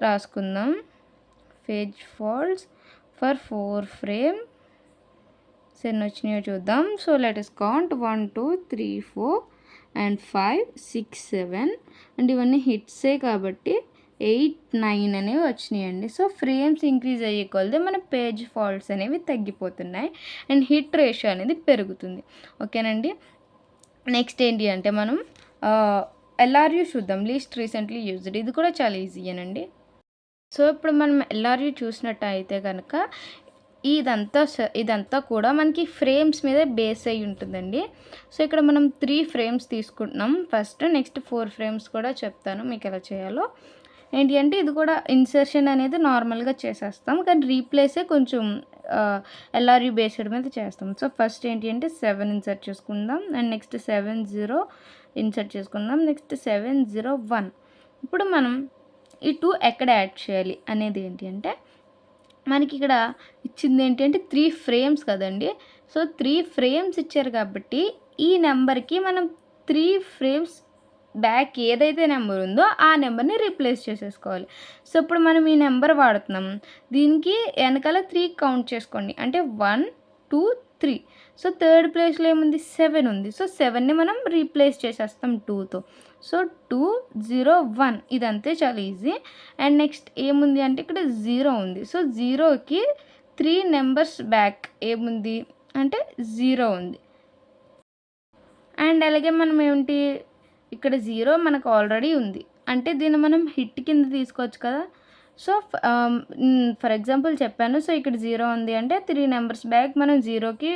రాసుకుందాం. పేజ్ ఫాల్ట్స్ ఫర్ 4 ఫ్రేమ్ ఎన్ని వచ్చినాయో చూద్దాం. So let us count 1 2 3 4 and 5 6 7 and ఇవన్నీ హిట్సే కాబట్టి 8 9 అనేవి వచ్చినాయండి. సో ఫ్రేమ్స్ ఇంక్రీజ్ అయ్యే కొలది మన పేజ్ ఫాల్ట్స్ అనేవి తగ్గిపోతున్నాయి అండ్ హిట్ రేషియో అనేది పెరుగుతుంది. ఓకేనండి. నెక్స్ట్ ఏంటి అంటే మనం ఎల్ఆర్యూ చూద్దాం. Least recently used. ఇది కూడా చాలా ఈజీయేనండి. సో ఇప్పుడు మనం ఎల్ఆర్యూ చూసినట్టయితే కనుక ఇదంతా కూడా మనకి ఫ్రేమ్స్ మీద బేస్ అయ్యి ఉంటుందండి. సో ఇక్కడ మనం 3 ఫ్రేమ్స్ తీసుకుంటున్నాం ఫస్ట్. నెక్స్ట్ 4 ఫ్రేమ్స్ కూడా చెప్తాను మీకు ఎలా చేయాలో. ఏంటి అంటే ఇది కూడా ఇన్సర్షన్ అనేది నార్మల్గా చేసేస్తాం కానీ రీప్లేసే కొంచెం ఎల్ఆర్యూ బేస్డ్ మీద చేస్తాం. సో ఫస్ట్ ఏంటి అంటే 7 ఇన్సర్ట్ చేసుకుందాం అండ్ నెక్స్ట్ 70 ఇన్సర్ట్ చేసుకుందాం. నెక్స్ట్ 701 ఇప్పుడు మనం ఈ 2 ఎక్కడ యాడ్ చేయాలి అనేది ఏంటి అంటే మనకి ఇక్కడ ఇచ్చింది ఏంటంటే 3 ఫ్రేమ్స్ కదండి. సో 3 ఫ్రేమ్స్ ఇచ్చారు కాబట్టి ఈ నెంబర్కి మనం 3 ఫ్రేమ్స్ బ్యాక్ ఏదైతే నెంబర్ ఉందో ఆ నెంబర్ని రీప్లేస్ చేసేసుకోవాలి. సో ఇప్పుడు మనం ఈ నెంబర్ వాడుతున్నాం. దీనికి వెనకాల 3 కౌంట్ చేసుకోండి. అంటే 1 2 3. సో థర్డ్ ప్లేస్లో ఏముంది 7 ఉంది. సో 7ని మనం రీప్లేస్ చేసేస్తాం 2తో. సో 201 ఇదంతే చాలా ఈజీ. అండ్ నెక్స్ట్ ఏముంది అంటే ఇక్కడ 0 ఉంది. సో 0కి 3 నెంబర్స్ బ్యాక్ ఏముంది అంటే 0 ఉంది. అండ్ అలాగే మనం ఏంటి ఇక్కడ 0 మనకు ఆల్రెడీ ఉంది అంటే దీన్ని మనం హిట్ కింద తీసుకోవచ్చు కదా. సో ఫర్ ఎగ్జాంపుల్ చెప్పాను. సో ఇక్కడ 0 ఉంది అంటే 3 నెంబర్స్ బ్యాక్ మనం 0కి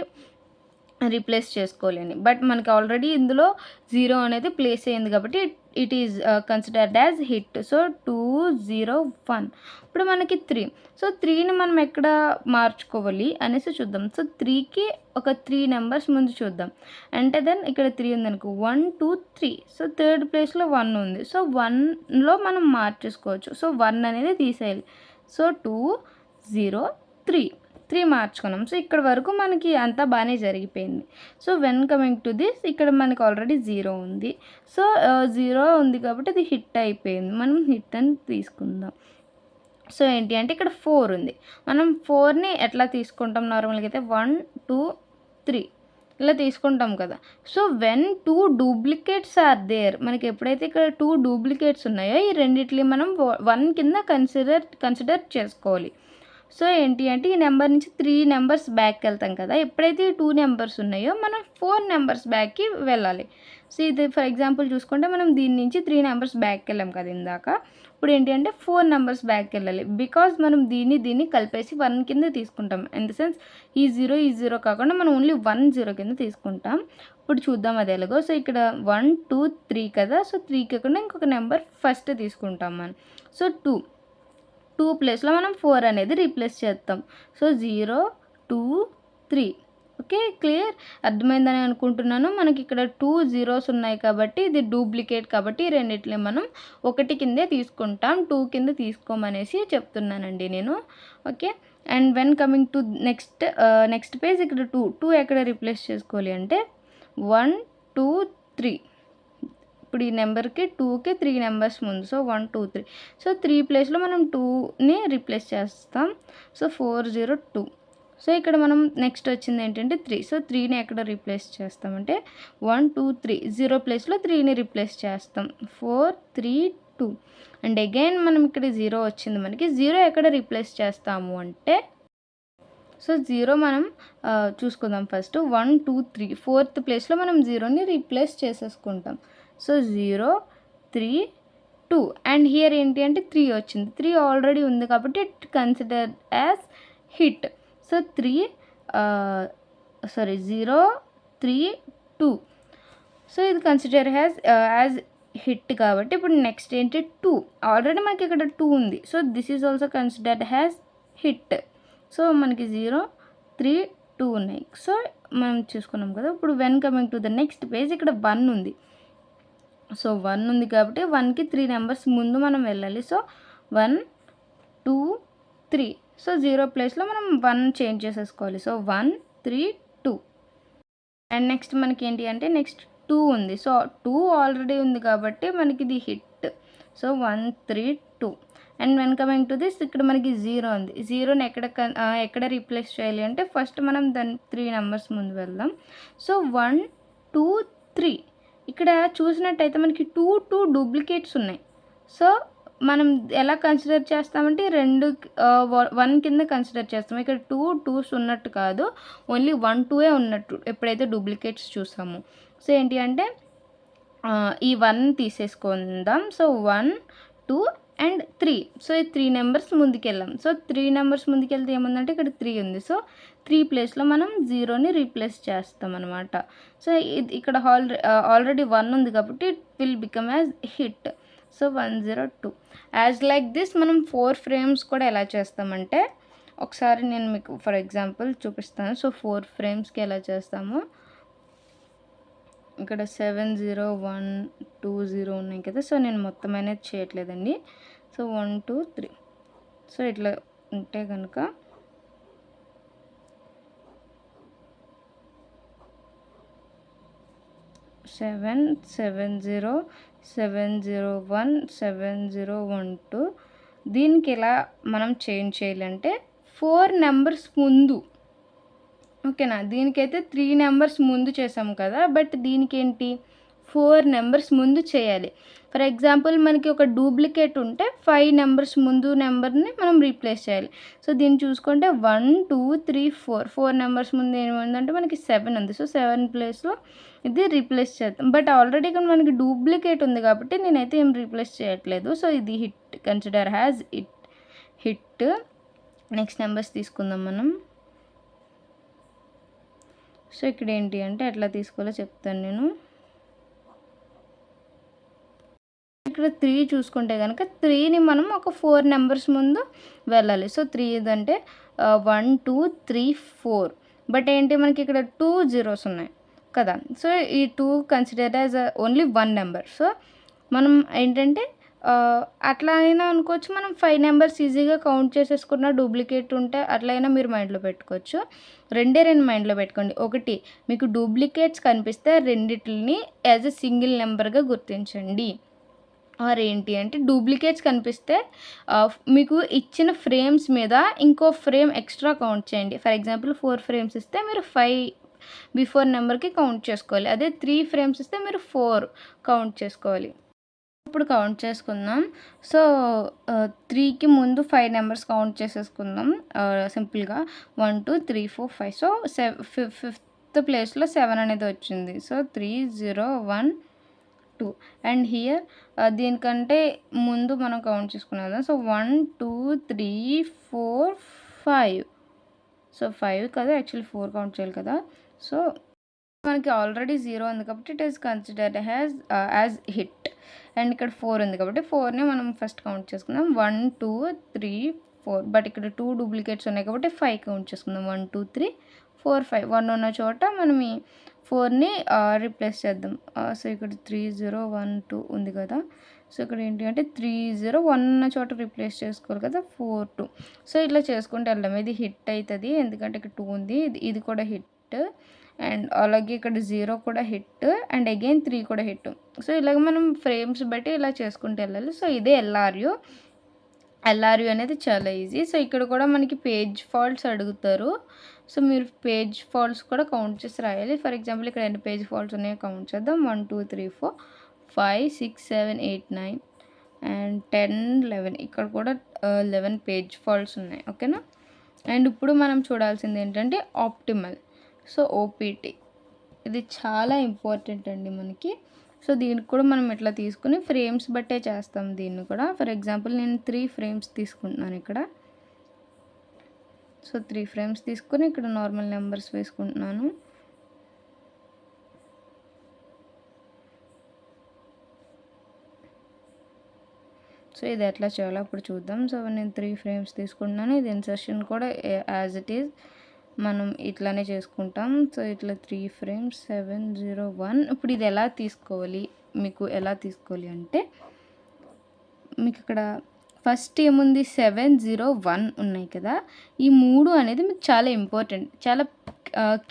రీప్లేస్ చేసుకోలేని. బట్ మనకి ఆల్రెడీ ఇందులో 0 అనేది ప్లేస్ అయ్యింది కాబట్టి it is considered as hit. So 201 ఇప్పుడు మనకి 3. సో 3ని మనం ఎక్కడ మార్చుకోవాలి అనేసి చూద్దాం. సో 3కి ఒక 3 నెంబర్స్ ముందు చూద్దాం. అంటే దెన్ ఇక్కడ 3 ఉంది అనుకో 1 2 3. సో థర్డ్ ప్లేస్లో 1 ఉంది. సో 1లో మనం మార్చేసుకోవచ్చు. సో 1 అనేది తీసేయాలి. సో 203 మార్చుకున్నాం. సో ఇక్కడ వరకు మనకి అంతా బాగానే జరిగిపోయింది. So when coming to this ఇక్కడ మనకి ఆల్రెడీ 0 ఉంది. సో 0 ఉంది కాబట్టి అది హిట్ అయిపోయింది. మనం హిట్ అని తీసుకుందాం. సో ఏంటి అంటే ఇక్కడ 4 ఉంది. మనం 4ని ఎట్లా తీసుకుంటాం నార్మల్గా అయితే 1 2 3. ఇలా తీసుకుంటాం కదా. So when 2 duplicates are there, మనకి ఎప్పుడైతే ఇక్కడ 2 డూప్లికేట్స్ ఉన్నాయో ఈ రెండిటిని మనం 1 కింద కన్సిడర్ చేసుకోవాలి. సో ఏంటి అంటే ఈ నెంబర్ నుంచి 3 నెంబర్స్ బ్యాక్కి వెళ్తాం కదా. ఎప్పుడైతే ఈ 2 నెంబర్స్ ఉన్నాయో మనం 4 నెంబర్స్ బ్యాక్కి వెళ్ళాలి. సో ఇది ఫర్ ఎగ్జాంపుల్ చూసుకుంటే మనం దీని నుంచి 3 నెంబర్స్ బ్యాక్కి వెళ్ళాం కదా ఇందాక. ఇప్పుడు ఏంటి అంటే 4 నెంబర్స్ బ్యాక్కి వెళ్ళాలి. బికాజ్ మనం దీన్ని కలిపేసి 1 కింద తీసుకుంటాం. ఇన్ ద సెన్స్ ఈ 0 కాకుండా మనం ఓన్లీ 1 0 కింద తీసుకుంటాం. ఇప్పుడు చూద్దాం అది ఎలాగో. సో ఇక్కడ 1 2 3 కదా. సో 3 కాకుండా ఇంకొక నెంబర్ ఫస్ట్ తీసుకుంటాం మనం. సో 2 ప్లేస్లో మనం 4 అనేది రీప్లేస్ చేస్తాం. సో 0 2 3. ఓకే, క్లియర్, అర్థమైందని అనుకుంటున్నాను. మనకి ఇక్కడ 2 zeros ఉన్నాయి కాబట్టి ఇది డూప్లికేట్ కాబట్టి రెండిట్లే మనం 1 కిందే తీసుకుంటాం, 2 కింద తీసుకోమనేసి చెప్తున్నానండి నేను. Okay, and when coming to next page, ఇక్కడ 2 ఎక్కడ రీప్లేస్ చేసుకోవాలి అంటే 1 2 3. ఇప్పుడు ఈ నెంబర్కి 2కి 3 నెంబర్స్ ముందు. సో 1 2 3. సో 3 ప్లేస్లో మనం 2ని రీప్లేస్ చేస్తాం. సో 4 0 2. సో ఇక్కడ మనం నెక్స్ట్ వచ్చింది ఏంటంటే 3. సో 3ని ఎక్కడ రీప్లేస్ చేస్తామంటే 1 2 3. 0 ప్లేస్లో 3ని రీప్లేస్ చేస్తాం. 4 3 2. అండ్ అగైన్ మనం ఇక్కడ 0 వచ్చింది మనకి. 0 ఎక్కడ రీప్లేస్ చేస్తాము అంటే, సో 0 మనం చూసుకుందాం ఫస్ట్. 1 2 3. 4th ప్లేస్లో మనం 0ని రీప్లేస్ చేసేసుకుంటాం. సో 0 3 2. అండ్ హియర్ ఏంటి అంటే 3 వచ్చింది. 3 ఆల్రెడీ ఉంది కాబట్టి it consider as hit. So 0 3 2. So ఇది కన్సిడర్ యాజ్ హిట్ కాబట్టి ఇప్పుడు నెక్స్ట్ ఏంటి 2. ఆల్రెడీ మనకి ఇక్కడ 2 ఉంది. So this is also considered as hit. So మనకి 0 3 2 ఉన్నాయి. సో మనం చూసుకున్నాం కదా. ఇప్పుడు when coming to the next page, ఇక్కడ 1 ఉంది. సో 1 ఉంది కాబట్టి 1కి 3 నెంబర్స్ ముందు మనం వెళ్ళాలి. సో 1 2 3. సో 0 ప్లేస్లో మనం 1 చేంజ్ చేసేసుకోవాలి. సో 1 3 2. అండ్ నెక్స్ట్ మనకి ఏంటి అంటే నెక్స్ట్ 2 ఉంది. సో 2 ఆల్రెడీ ఉంది కాబట్టి మనకి ఇది hit. So 1 3 2. And when coming to this, ఇక్కడ మనకి 0 ఉంది. 0ని ఎక్కడ రీప్లేస్ చేయాలి అంటే ఫస్ట్ మనం దాని 3 నెంబర్స్ ముందు వెళ్దాం. సో 1 2 3. ఇక్కడ చూసినట్టయితే మనకి 2 డూప్లికేట్స్ ఉన్నాయి. సో మనం ఎలా కన్సిడర్ చేస్తామంటే 1 కింద కన్సిడర్ చేస్తాం. ఇక్కడ 2 ఉన్నట్టు కాదు, ఓన్లీ 1 2 ఉన్నట్టు ఎప్పుడైతే డూప్లికేట్స్ చూసాము. సో ఏంటి అంటే ఈ 1 తీసేసుకుందాం. So 1 2 and 3. సో ఈ 3 నెంబర్స్ ముందుకెళ్ళాం. సో 3 నెంబర్స్ ముందుకెళ్తే ఏముందంటే ఇక్కడ 3 ఉంది. సో 3 ప్లేస్లో మనం 0ని రీప్లేస్ చేస్తాం అనమాట. సో ఇక్కడ ఆల్రెడీ 1 ఉంది కాబట్టి it will become as hit. So 1 0 2. As like this మనం 4 ఫ్రేమ్స్ కూడా ఎలా చేస్తామంటే, ఒకసారి నేను మీకు ఫర్ ఎగ్జాంపుల్ చూపిస్తాను. సో 4 ఫ్రేమ్స్కి ఎలా చేస్తామో, ఇక్కడ 7 0 1 2 0 ఉన్నాయి కదా. సో నేను మొత్తం అనేది చేయట్లేదండి. సో 1 2 3. సో ఇట్లా ఉంటే కనుక సెవెన్ 7 0 7 0 1 7 0 1 2. దీనికి ఎలా మనం చేంజ్ చేయాలంటే 4 నెంబర్స్ ముందు. ఓకేనా, దీనికైతే 3 నెంబర్స్ ముందు చేసాము కదా, బట్ దీనికి ఏంటి 4 నెంబర్స్ ముందు చేయాలి. ఫర్ ఎగ్జాంపుల్ మనకి ఒక డూప్లికేట్ ఉంటే 5 నెంబర్స్ ముందు నెంబర్ని మనం రీప్లేస్ చేయాలి. సో దీన్ని చూసుకుంటే 1 2 3 4 నెంబర్స్ ముందు ఏముందంటే మనకి 7 ఉంది. సో 7 ప్లేస్లో ఇది రీప్లేస్ చేద్దాం. బట్ ఆల్రెడీ ఇక్కడ మనకి డూప్లికేట్ ఉంది కాబట్టి నేనైతే ఏం రీప్లేస్ చేయట్లేదు. సో ఇది hit, consider has hit. Next numbers తీసుకుందాం మనం. సో ఇక్కడ ఏంటి అంటే ఎట్లా తీసుకోవాలో చెప్తాను నేను. ఇక్కడ 3 చూసుకుంటే కనుక 3ని మనం ఒక 4 నెంబర్స్ ముందు వెళ్ళాలి. సో 3 ఇదంటే 1 2 3 4. బట్ ఏంటి మనకి ఇక్కడ 2 zeros ఉన్నాయి కదా. సో ఈ 2 consider as only 1 number. So మనం ఏంటంటే అట్లా అయినా అనుకోవచ్చు, మనం 5 నెంబర్స్ ఈజీగా కౌంట్ చేసేసుకున్న డూప్లికేట్ ఉంటే అట్లా అయినా మీరు మైండ్లో పెట్టుకోవచ్చు. 2 మైండ్లో పెట్టుకోండి. ఒకటి, మీకు డూప్లికేట్స్ కనిపిస్తే రెండిటిని యాజ్ ఎ సింగిల్ నెంబర్గా గుర్తించండి. ఆర్ ఏంటి అంటే డూప్లికేట్స్ కనిపిస్తే మీకు ఇచ్చిన ఫ్రేమ్స్ మీద ఇంకో ఫ్రేమ్ ఎక్స్ట్రా కౌంట్ చేయండి. ఫర్ ఎగ్జాంపుల్ 4 ఫ్రేమ్స్ ఇస్తే మీరు 5 బిఫోర్ నెంబర్కి కౌంట్ చేసుకోవాలి. అదే 3 ఫ్రేమ్స్ ఇస్తే మీరు 4 కౌంట్ చేసుకోవాలి. ఇప్పుడు కౌంట్ చేసుకుందాం. సో 3కి ముందు 5 నెంబర్స్ కౌంట్ చేసేసుకుందాం సింపుల్గా. 1 2 3 4 5. సో ఫిఫ్త్ ప్లేస్లో 7 అనేది వచ్చింది. సో 3 0 1 2 అండ్ హియర్ దీనికంటే ముందు మనం కౌంట్ చేసుకున్నాం. సో 1 2 3 4 5. సో 5 కదా, యాక్చువల్లీ 4 కౌంట్ చేయాలి కదా. సో మనకి ఆల్రెడీ 0 ఉంది కాబట్టి it is considered as hit. And ఇక్కడ 4 ఉంది కాబట్టి 4ని మనం ఫస్ట్ కౌంట్ చేసుకుందాం. 1 2 3 4. బట్ ఇక్కడ 2 డూప్లికేట్స్ ఉన్నాయి కాబట్టి 5 కౌంట్ చేసుకుందాం. 1 2 3 4 5. 1 ఉన్న చోట మనం ఈ 4ని రీప్లేస్ చేద్దాం. సో ఇక్కడ 3 0 1 2 ఉంది కదా. సో ఇక్కడ ఏంటి అంటే 3 0 1 ఉన్న చోట రీప్లేస్ చేసుకోవాలి కదా, 4 2. సో ఇట్లా చేసుకుంటూ వెళ్దాం. ఇది హిట్ అవుతుంది ఎందుకంటే ఇక్కడ 2 ఉంది, ఇది కూడా హిట్. అండ్ అలాగే ఇక్కడ 0 కూడా హిట్ అండ్ అగైన్ 3 కూడా హిట్. సో ఇలాగ మనం ఫ్రేమ్స్ బట్టి ఇలా చేసుకుంటూ వెళ్ళాలి. సో ఇదే ఎల్ఆర్యు అనేది చాలా ఈజీ. సో ఇక్కడ కూడా మనకి పేజ్ ఫాల్ట్స్ అడుగుతారు. సో మీరు పేజ్ ఫాల్ట్స్ కూడా కౌంట్ చేసి రాయాలి. ఫర్ ఎగ్జాంపుల్ ఇక్కడ ఎన్ని పేజ్ ఫాల్ట్స్ ఉన్నాయో కౌంట్ చేద్దాం. 1 2 3 4 5 6 7 8 9 అండ్ 10 11. ఇక్కడ కూడా 11 పేజ్ ఫాల్ట్స్ ఉన్నాయి. ఓకేనా. అండ్ ఇప్పుడు మనం చూడాల్సింది ఏంటంటే ఆప్టిమల్. సో ఓపీటీ ఇది చాలా ఇంపార్టెంట్ అండి మనకి. సో దీనికి కూడా మనం ఇట్లా తీసుకుని ఫ్రేమ్స్ బట్టే చేస్తాం దీన్ని కూడా. ఫర్ ఎగ్జాంపుల్ నేను 3 ఫ్రేమ్స్ తీసుకుంటున్నాను ఇక్కడ. సో 3 ఫ్రేమ్స్ తీసుకుని ఇక్కడ నార్మల్ నెంబర్స్ వేసుకుంటున్నాను. సో ఇది ఎట్లా చేయాలో అప్పుడు చూద్దాం. సో నేను 3 ఫ్రేమ్స్ తీసుకుంటున్నాను. ఇది ఇన్సర్షన్ కూడా యాజ్ ఇట్ ఈజ్ మనం ఇట్లానే చేసుకుంటాం. సో ఇట్లా 3 ఫ్రేమ్స్ 7 0 1. ఇప్పుడు ఇది ఎలా తీసుకోవాలి, మీకు ఎలా తీసుకోవాలి అంటే మీకు ఇక్కడ ఫస్ట్ ఏముంది 7 0 1 ఉన్నాయి కదా. ఈ 3 అనేది మీకు చాలా ఇంపార్టెంట్, చాలా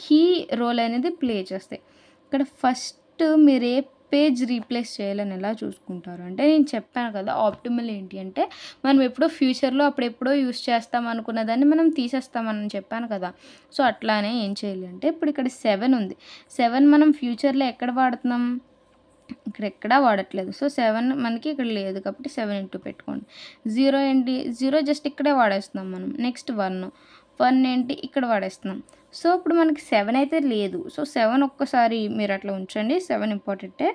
కీ రోల్ అనేది ప్లే చేస్తాయి. ఇక్కడ ఫస్ట్ మీరు ఏ పేజ్ రీప్లేస్ చేయాలని ఎలా చూసుకుంటారు అంటే నేను చెప్పాను కదా, ఆప్టిమల్ ఏంటి అంటే మనం ఎప్పుడో ఫ్యూచర్లో అప్పుడెప్పుడో యూస్ చేస్తాం అనుకున్న దాన్ని మనం తీసేస్తామని చెప్పాను కదా. సో అట్లానే ఏం చేయాలి అంటే ఇప్పుడు ఇక్కడ 7 ఉంది. 7 మనం ఫ్యూచర్లో ఎక్కడ వాడుతున్నాం, ఇక్కడ ఎక్కడా వాడట్లేదు. సో 7 మనకి ఇక్కడ లేదు కాబట్టి 7 ఇంటూ పెట్టుకోండి. 0 ఏంటి, 0 జస్ట్ ఇక్కడే వాడేస్తున్నాం మనం. నెక్స్ట్ 1 ఏంటి ఇక్కడ వాడేస్తున్నాం. సో ఇప్పుడు మనకి 7 అయితే లేదు. సో 7 ఒక్కసారి మీరు అట్లా ఉంచండి. 7 ఇంపార్టెంటే.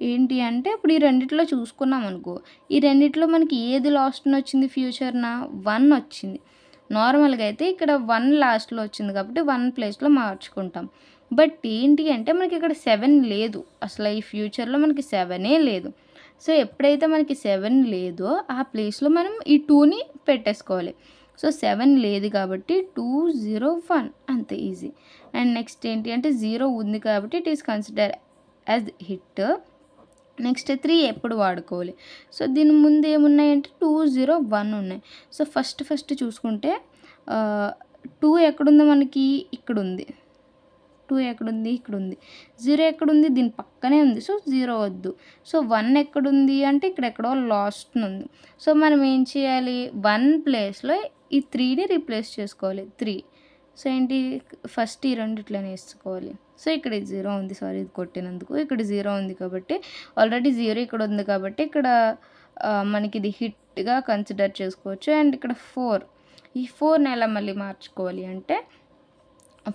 ఏంటి అంటే ఇప్పుడు ఈ రెండిట్లో చూసుకున్నాం అనుకో, ఈ రెండిట్లో మనకి ఏది లాస్ట్న వచ్చింది, ఫ్యూచర్న 1 వచ్చింది. నార్మల్గా అయితే ఇక్కడ 1 లాస్ట్లో వచ్చింది కాబట్టి 1 ప్లేస్లో మార్చుకుంటాం. బట్ ఏంటి అంటే మనకి ఇక్కడ 7 లేదు, అసలు ఈ ఫ్యూచర్లో మనకి 7ఏ లేదు. సో ఎప్పుడైతే మనకి 7 లేదో ఆ ప్లేస్లో మనం ఈ 2ని పెట్టేసుకోవాలి. సో 7 లేదు కాబట్టి 2 0 1 అంతే, ఈజీ. అండ్ నెక్స్ట్ ఏంటి అంటే 0 ఉంది కాబట్టి it is consider as hit. Next 3 ఎప్పుడు వాడుకోవాలి. సో దీని ముందు ఏమున్నాయంటే 2 0 1 ఉన్నాయి. సో ఫస్ట్ చూసుకుంటే 2 ఎక్కడుందో మనకి ఇక్కడ ఉంది. 2 ఎక్కడుంది, ఇక్కడ ఉంది. 0 ఎక్కడుంది, దీని పక్కనే ఉంది. సో 0 వద్దు. సో 1 ఎక్కడుంది అంటే ఇక్కడ ఎక్కడో లాస్ట్ ఉంది. సో మనం ఏం చేయాలి, 1 ప్లేస్లో ఈ 3ని రీప్లేస్ చేసుకోవాలి. 3. సో ఏంటి ఫస్ట్ ఈ రెండిట్లనే వేసుకోవాలి. సో ఇక్కడ 0 ఉంది, సారీ ఇది కొట్టినందుకు. ఇక్కడ 0 ఉంది కాబట్టి ఆల్రెడీ 0 ఇక్కడ ఉంది కాబట్టి ఇక్కడ మనకి ఇది హిట్గా కన్సిడర్ చేసుకోవచ్చు. అండ్ ఇక్కడ 4, ఈ 4ని ఎలా మళ్ళీ మార్చుకోవాలి అంటే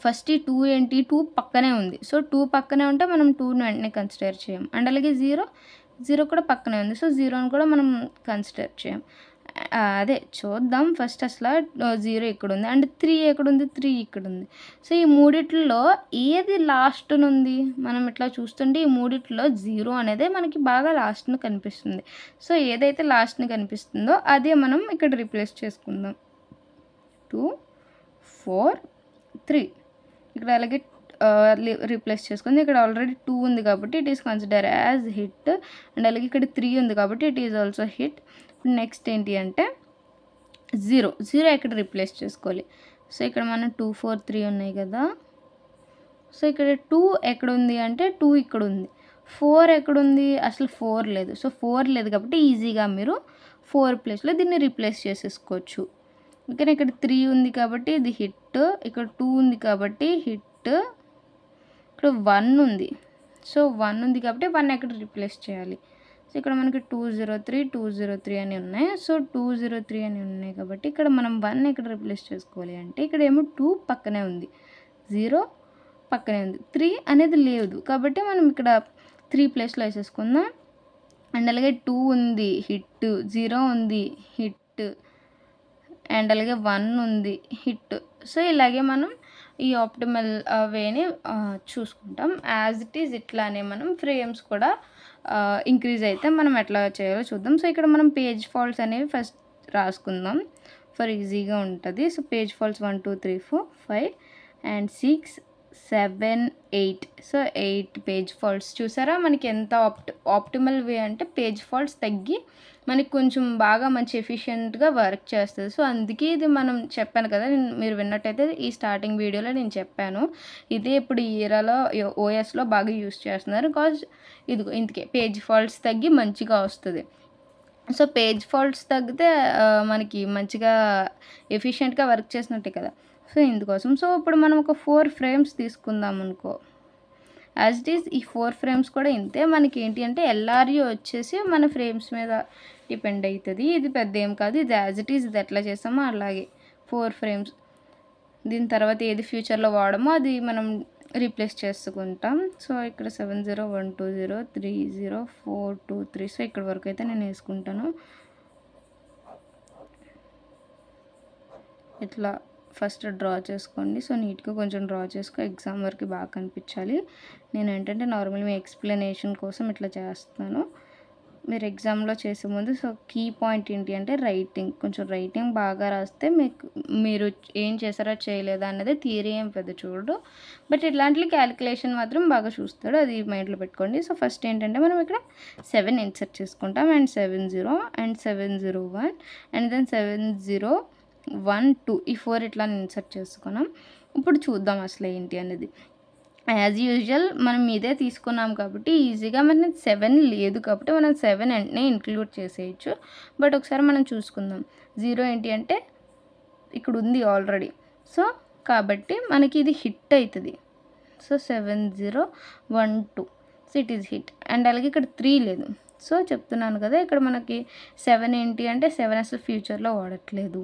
ఫస్ట్ ఈ 2 ఏంటి, 2 పక్కనే ఉంది. సో 2 పక్కనే ఉంటే మనం 2ని వెంటనే కన్సిడర్ చేయం. అండ్ అలాగే 0 కూడా పక్కనే ఉంది. సో 0ని కూడా మనం కన్సిడర్ చేయం. అదే చూద్దాం. ఫస్ట్ అసలు 0 ఇక్కడ ఉంది అండ్ 3 ఎక్కడుంది, 3 ఇక్కడ ఉంది. సో ఈ మూడిట్లో ఏది లాస్ట్న ఉంది, మనం ఇట్లా చూస్తుంటే ఈ మూడిట్లో 0 అనేది మనకి బాగా లాస్ట్న కనిపిస్తుంది. సో ఏదైతే లాస్ట్న కనిపిస్తుందో అదే మనం ఇక్కడ రీప్లేస్ చేసుకుందాం. 2 4 3 ఇక్కడ అలాగే రీప్లేస్ చేసుకుంది. ఇక్కడ ఆల్రెడీ 2 ఉంది కాబట్టి it is consider as hit. And అలాగే ఇక్కడ 3 ఉంది కాబట్టి it is also hit. Next ఏంటి అంటే 0 ఎక్కడ రీప్లేస్ చేసుకోవాలి. సో ఇక్కడ మనం 2 4 3 ఉన్నాయి కదా. సో ఇక్కడ 2 ఎక్కడ ఉంది అంటే 2 ఇక్కడ ఉంది. 4 ఎక్కడుంది, అసలు 4 లేదు. సో 4 లేదు కాబట్టి ఈజీగా మీరు 4 ప్లేస్లో దీన్ని రీప్లేస్ చేసేసుకోవచ్చు. ఓకేనా. ఇక్కడ 3 ఉంది కాబట్టి ఇది హిట్, ఇక్కడ 2 ఉంది కాబట్టి హిట్, ఇక్కడ 1 ఉంది. సో 1 ఉంది కాబట్టి 1 ఎక్కడ రీప్లేస్ చేయాలి. సో ఇక్కడ మనకి 203, 203 అని ఉన్నాయి. సో 203 అని ఉన్నాయి కాబట్టి ఇక్కడ మనం 1 ఎక్కడ రీప్లేస్ చేసుకోవాలి అంటే ఇక్కడేమో 2 పక్కనే ఉంది, 0 పక్కనే ఉంది, 3 అనేది లేదు కాబట్టి మనం ఇక్కడ 3 ప్లేస్లో వేసేసుకుందాం. అండ్ అలాగే 2 ఉంది, హిట్, 0 ఉంది, హిట్, అండ్ అలాగే 1 ఉంది, హిట్. సో ఇలాగే మనం ఈ ఆప్టిమల్ వేని చూసుకుంటాం. యాజ్ ఇట్ ఈజ్ ఇట్లానే మనం ఫ్రేమ్స్ కూడా ఇంక్రీజ్ అయితే మనం ఎట్లా చేయాలో చూద్దాం. సో ఇక్కడ మనం పేజ్ ఫాల్ట్స్ అనేవి ఫస్ట్ రాసుకుందాం ఫర్ ఈజీగా ఉంటుంది. So page faults 1 2 3 4 5 and 6 7 8. So 8 page faults చూసారా మనకి ఎంత ఆప్టిమల్ వే అంటే పేజ్ ఫాల్ట్స్ తగ్గి మనకి కొంచెం బాగా మంచి ఎఫిషియెంట్గా వర్క్ చేస్తుంది. సో అందుకే ఇది మనం చెప్పాను కదా, మీరు విన్నట్టయితే ఈ స్టార్టింగ్ వీడియోలో నేను చెప్పాను ఇదే ఇప్పుడు ఈ ఇయరాలో ఓఎస్లో బాగా యూస్ చేస్తున్నారు. బికాజ్ ఇదిగో ఇందుకే పేజ్ ఫాల్ట్స్ తగ్గి మంచిగా వస్తుంది. సో పేజ్ ఫాల్ట్స్ తగ్గితే మనకి మంచిగా ఎఫిషియెంట్గా వర్క్ చేసినట్టే కదా. సో ఇందుకోసం సో ఇప్పుడు మనం ఒక 4 ఫ్రేమ్స్ తీసుకుందాం అనుకో. యాజ్ ఇట్ ఈస్ ఈ 4 ఫ్రేమ్స్ కూడా ఇంతే. మనకి ఏంటి అంటే ఎల్ఆర్యూ వచ్చేసి మన ఫ్రేమ్స్ మీద డిపెండ్ అవుతుంది. ఇది పెద్ద ఏం కాదు, ఇది యాజ్ ఇట్ ఈస్ ఇది ఎట్లా చేస్తామో అలాగే 4 ఫ్రేమ్స్. దీని తర్వాత ఏది ఫ్యూచర్లో వాడమో అది మనం రీప్లేస్ చేసుకుంటాం. సో ఇక్కడ 70 120 30 423. సో ఇక్కడ వరకు అయితే నేను వేసుకుంటాను. ఇట్లా ఫస్ట్ డ్రా చేసుకోండి. సో నీట్గా కొంచెం డ్రా చేసుకో, ఎగ్జామ్ వరకు బాగా కనిపించాలి. నేను ఏంటంటే నార్మల్ మీ ఎక్స్ప్లెనేషన్ కోసం ఇట్లా చేస్తున్నాను. మీరు ఎగ్జామ్లో చేసే ముందు సో కీ పాయింట్ ఏంటి అంటే రైటింగ్, కొంచెం రైటింగ్ బాగా రాస్తే మీరు ఏం చేశారో చేయలేదా అన్నది థియరీ ఏం పెద్ద చూడు, బట్ ఇట్లాంటి క్యాలిక్యులేషన్ మాత్రం బాగా చూస్తాడు, అది మైండ్లో పెట్టుకోండి. సో ఫస్ట్ ఏంటంటే మనం ఇక్కడ 7 ఇన్సర్ట్ చేసుకుంటాం అండ్ 70 అండ్ 701 అండ్ దెన్ 7012 ఈ 4 ఇట్లా ఇన్సర్ట్ చేసుకున్నాం. ఇప్పుడు చూద్దాం అసలు ఏంటి అనేది. యాజ్ యూజువల్ మనం ఇదే తీసుకున్నాం కాబట్టి ఈజీగా మనకి 7 లేదు కాబట్టి మనం 7 వెంటనే ఇంక్లూడ్ చేసేయచ్చు. బట్ ఒకసారి మనం చూసుకుందాం. 0 ఏంటి అంటే ఇక్కడ ఉంది ఆల్రెడీ, సో కాబట్టి మనకి ఇది హిట్ అవుతుంది. So 7012 so it is hit. And అలాగే ఇక్కడ 3 లేదు. సో చెప్తున్నాను కదా ఇక్కడ మనకి 7 ఏంటి అంటే 7 అసలు ఫ్యూచర్లో వాడట్లేదు.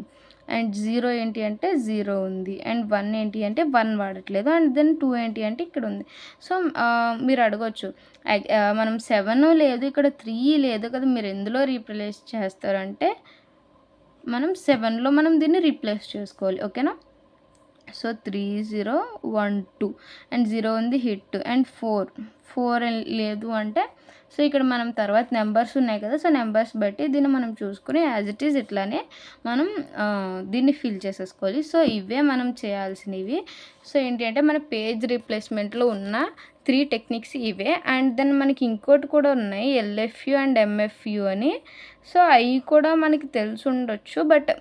అండ్ 0 ఏంటి అంటే 0 ఉంది. అండ్ 1 ఏంటి అంటే 1 వాడట్లేదు. అండ్ దెన్ 2 ఏంటి అంటే ఇక్కడ ఉంది. సో మీరు అడగవచ్చు మనం 7 లేదు ఇక్కడ 3 లేదు కదా, మీరు ఎందులో రీప్లేస్ చేస్తారంటే మనం 7లో మనం దీన్ని రీప్లేస్ చేసుకోవాలి. ఓకేనా. సో 3012 అండ్ 0 ఉంది హిట్ అండ్ 4 లేదు అంటే సో ఇక్కడ మనం తర్వాత నెంబర్స్ ఉన్నాయి కదా, సో నెంబర్స్ బట్టి దీన్ని మనం చూసుకుని యాజ్ ఇట్ ఈజ్ ఇట్లానే మనం దీన్ని ఫిల్ చేసేసుకోవాలి. సో ఇవే మనం చేయాల్సినవి. సో ఏంటి అంటే మన పేజ్ రీప్లేస్మెంట్లో ఉన్న 3 టెక్నిక్స్ ఇవే. అండ్ దెన్ మనకి ఇంకోటి కూడా ఉన్నాయి ఎల్ఎఫ్యూ అండ్ ఎంఎఫ్యూ అని. సో అవి కూడా మనకి తెలిసి ఉండొచ్చు, బట్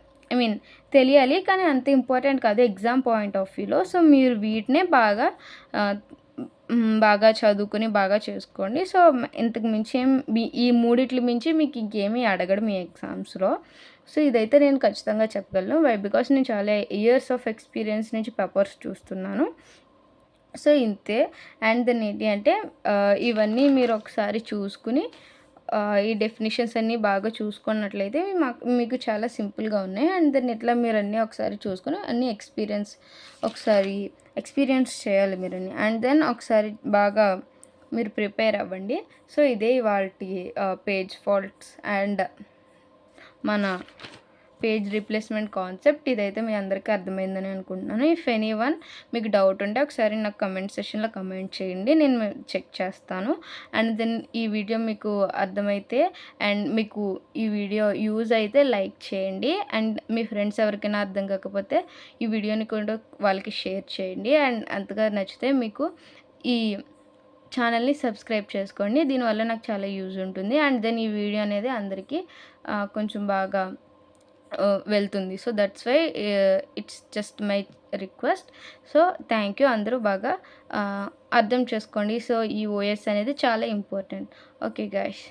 తెలియాలి కానీ అంత ఇంపార్టెంట్ కాదు ఎగ్జామ్ పాయింట్ ఆఫ్ వ్యూలో. సో మీరు వీటినే బాగా చదువుకుని బాగా చేసుకోండి. సో ఇంతకు మించి ఈ మూడిట్ల మించి మీకు ఇంకేమీ అడగడు మీ ఎగ్జామ్స్లో. సో ఇదైతే నేను ఖచ్చితంగా చెప్పగలను. బికాస్ నేను చాలా ఇయర్స్ ఆఫ్ ఎక్స్పీరియన్స్ నుంచి పేపర్స్ చూస్తున్నాను. సో ఇంతే. అండ్ దెన్ ఏంటి అంటే ఇవన్నీ మీరు ఒకసారి చూసుకుని ఈ డెఫినిషన్స్ అన్నీ బాగా చూసుకున్నట్లయితే మీకు చాలా సింపుల్గా ఉన్నాయి. అండ్ దెన్ ఇట్లా మీరు అన్నీ ఒకసారి చూసుకుని అన్నీ ఎక్స్పీరియన్స్ చేయాలి మీరు అన్నీ. అండ్ దెన్ ఒకసారి బాగా మీరు ప్రిపేర్ అవ్వండి. సో ఇదే ఇవాల్టి పేజ్ ఫాల్ట్స్ అండ్ మన పేజ్ రీప్లేస్మెంట్ కాన్సెప్ట్. ఇదైతే మీ అందరికీ అర్థమైందని అనుకుంటున్నాను. ఇఫ్ ఎనీవన్ మీకు డౌట్ ఉంటే ఒకసారి నాకు కమెంట్ సెషన్లో కమెంట్ చేయండి, నేను చెక్ చేస్తాను. అండ్ దెన్ ఈ వీడియో మీకు అర్థమైతే అండ్ మీకు ఈ వీడియో యూజ్ అయితే లైక్ చేయండి. అండ్ మీ ఫ్రెండ్స్ ఎవరికైనా అర్థం కాకపోతే ఈ వీడియోని కూడా వాళ్ళకి షేర్ చేయండి. అండ్ అంతగా నచ్చితే మీకు ఈ ఛానల్ని సబ్స్క్రైబ్ చేసుకోండి, దీనివల్ల నాకు చాలా యూజ్ ఉంటుంది. అండ్ దెన్ ఈ వీడియో అనేది అందరికీ కొంచెం బాగా వెళ్తుంది. So that's why it's just my request. So thank you. అందరూ బాగా అర్థం చేసుకోండి. సో ఈ ఓఎస్ అనేది చాలా ఇంపార్టెంట్. Okay guys.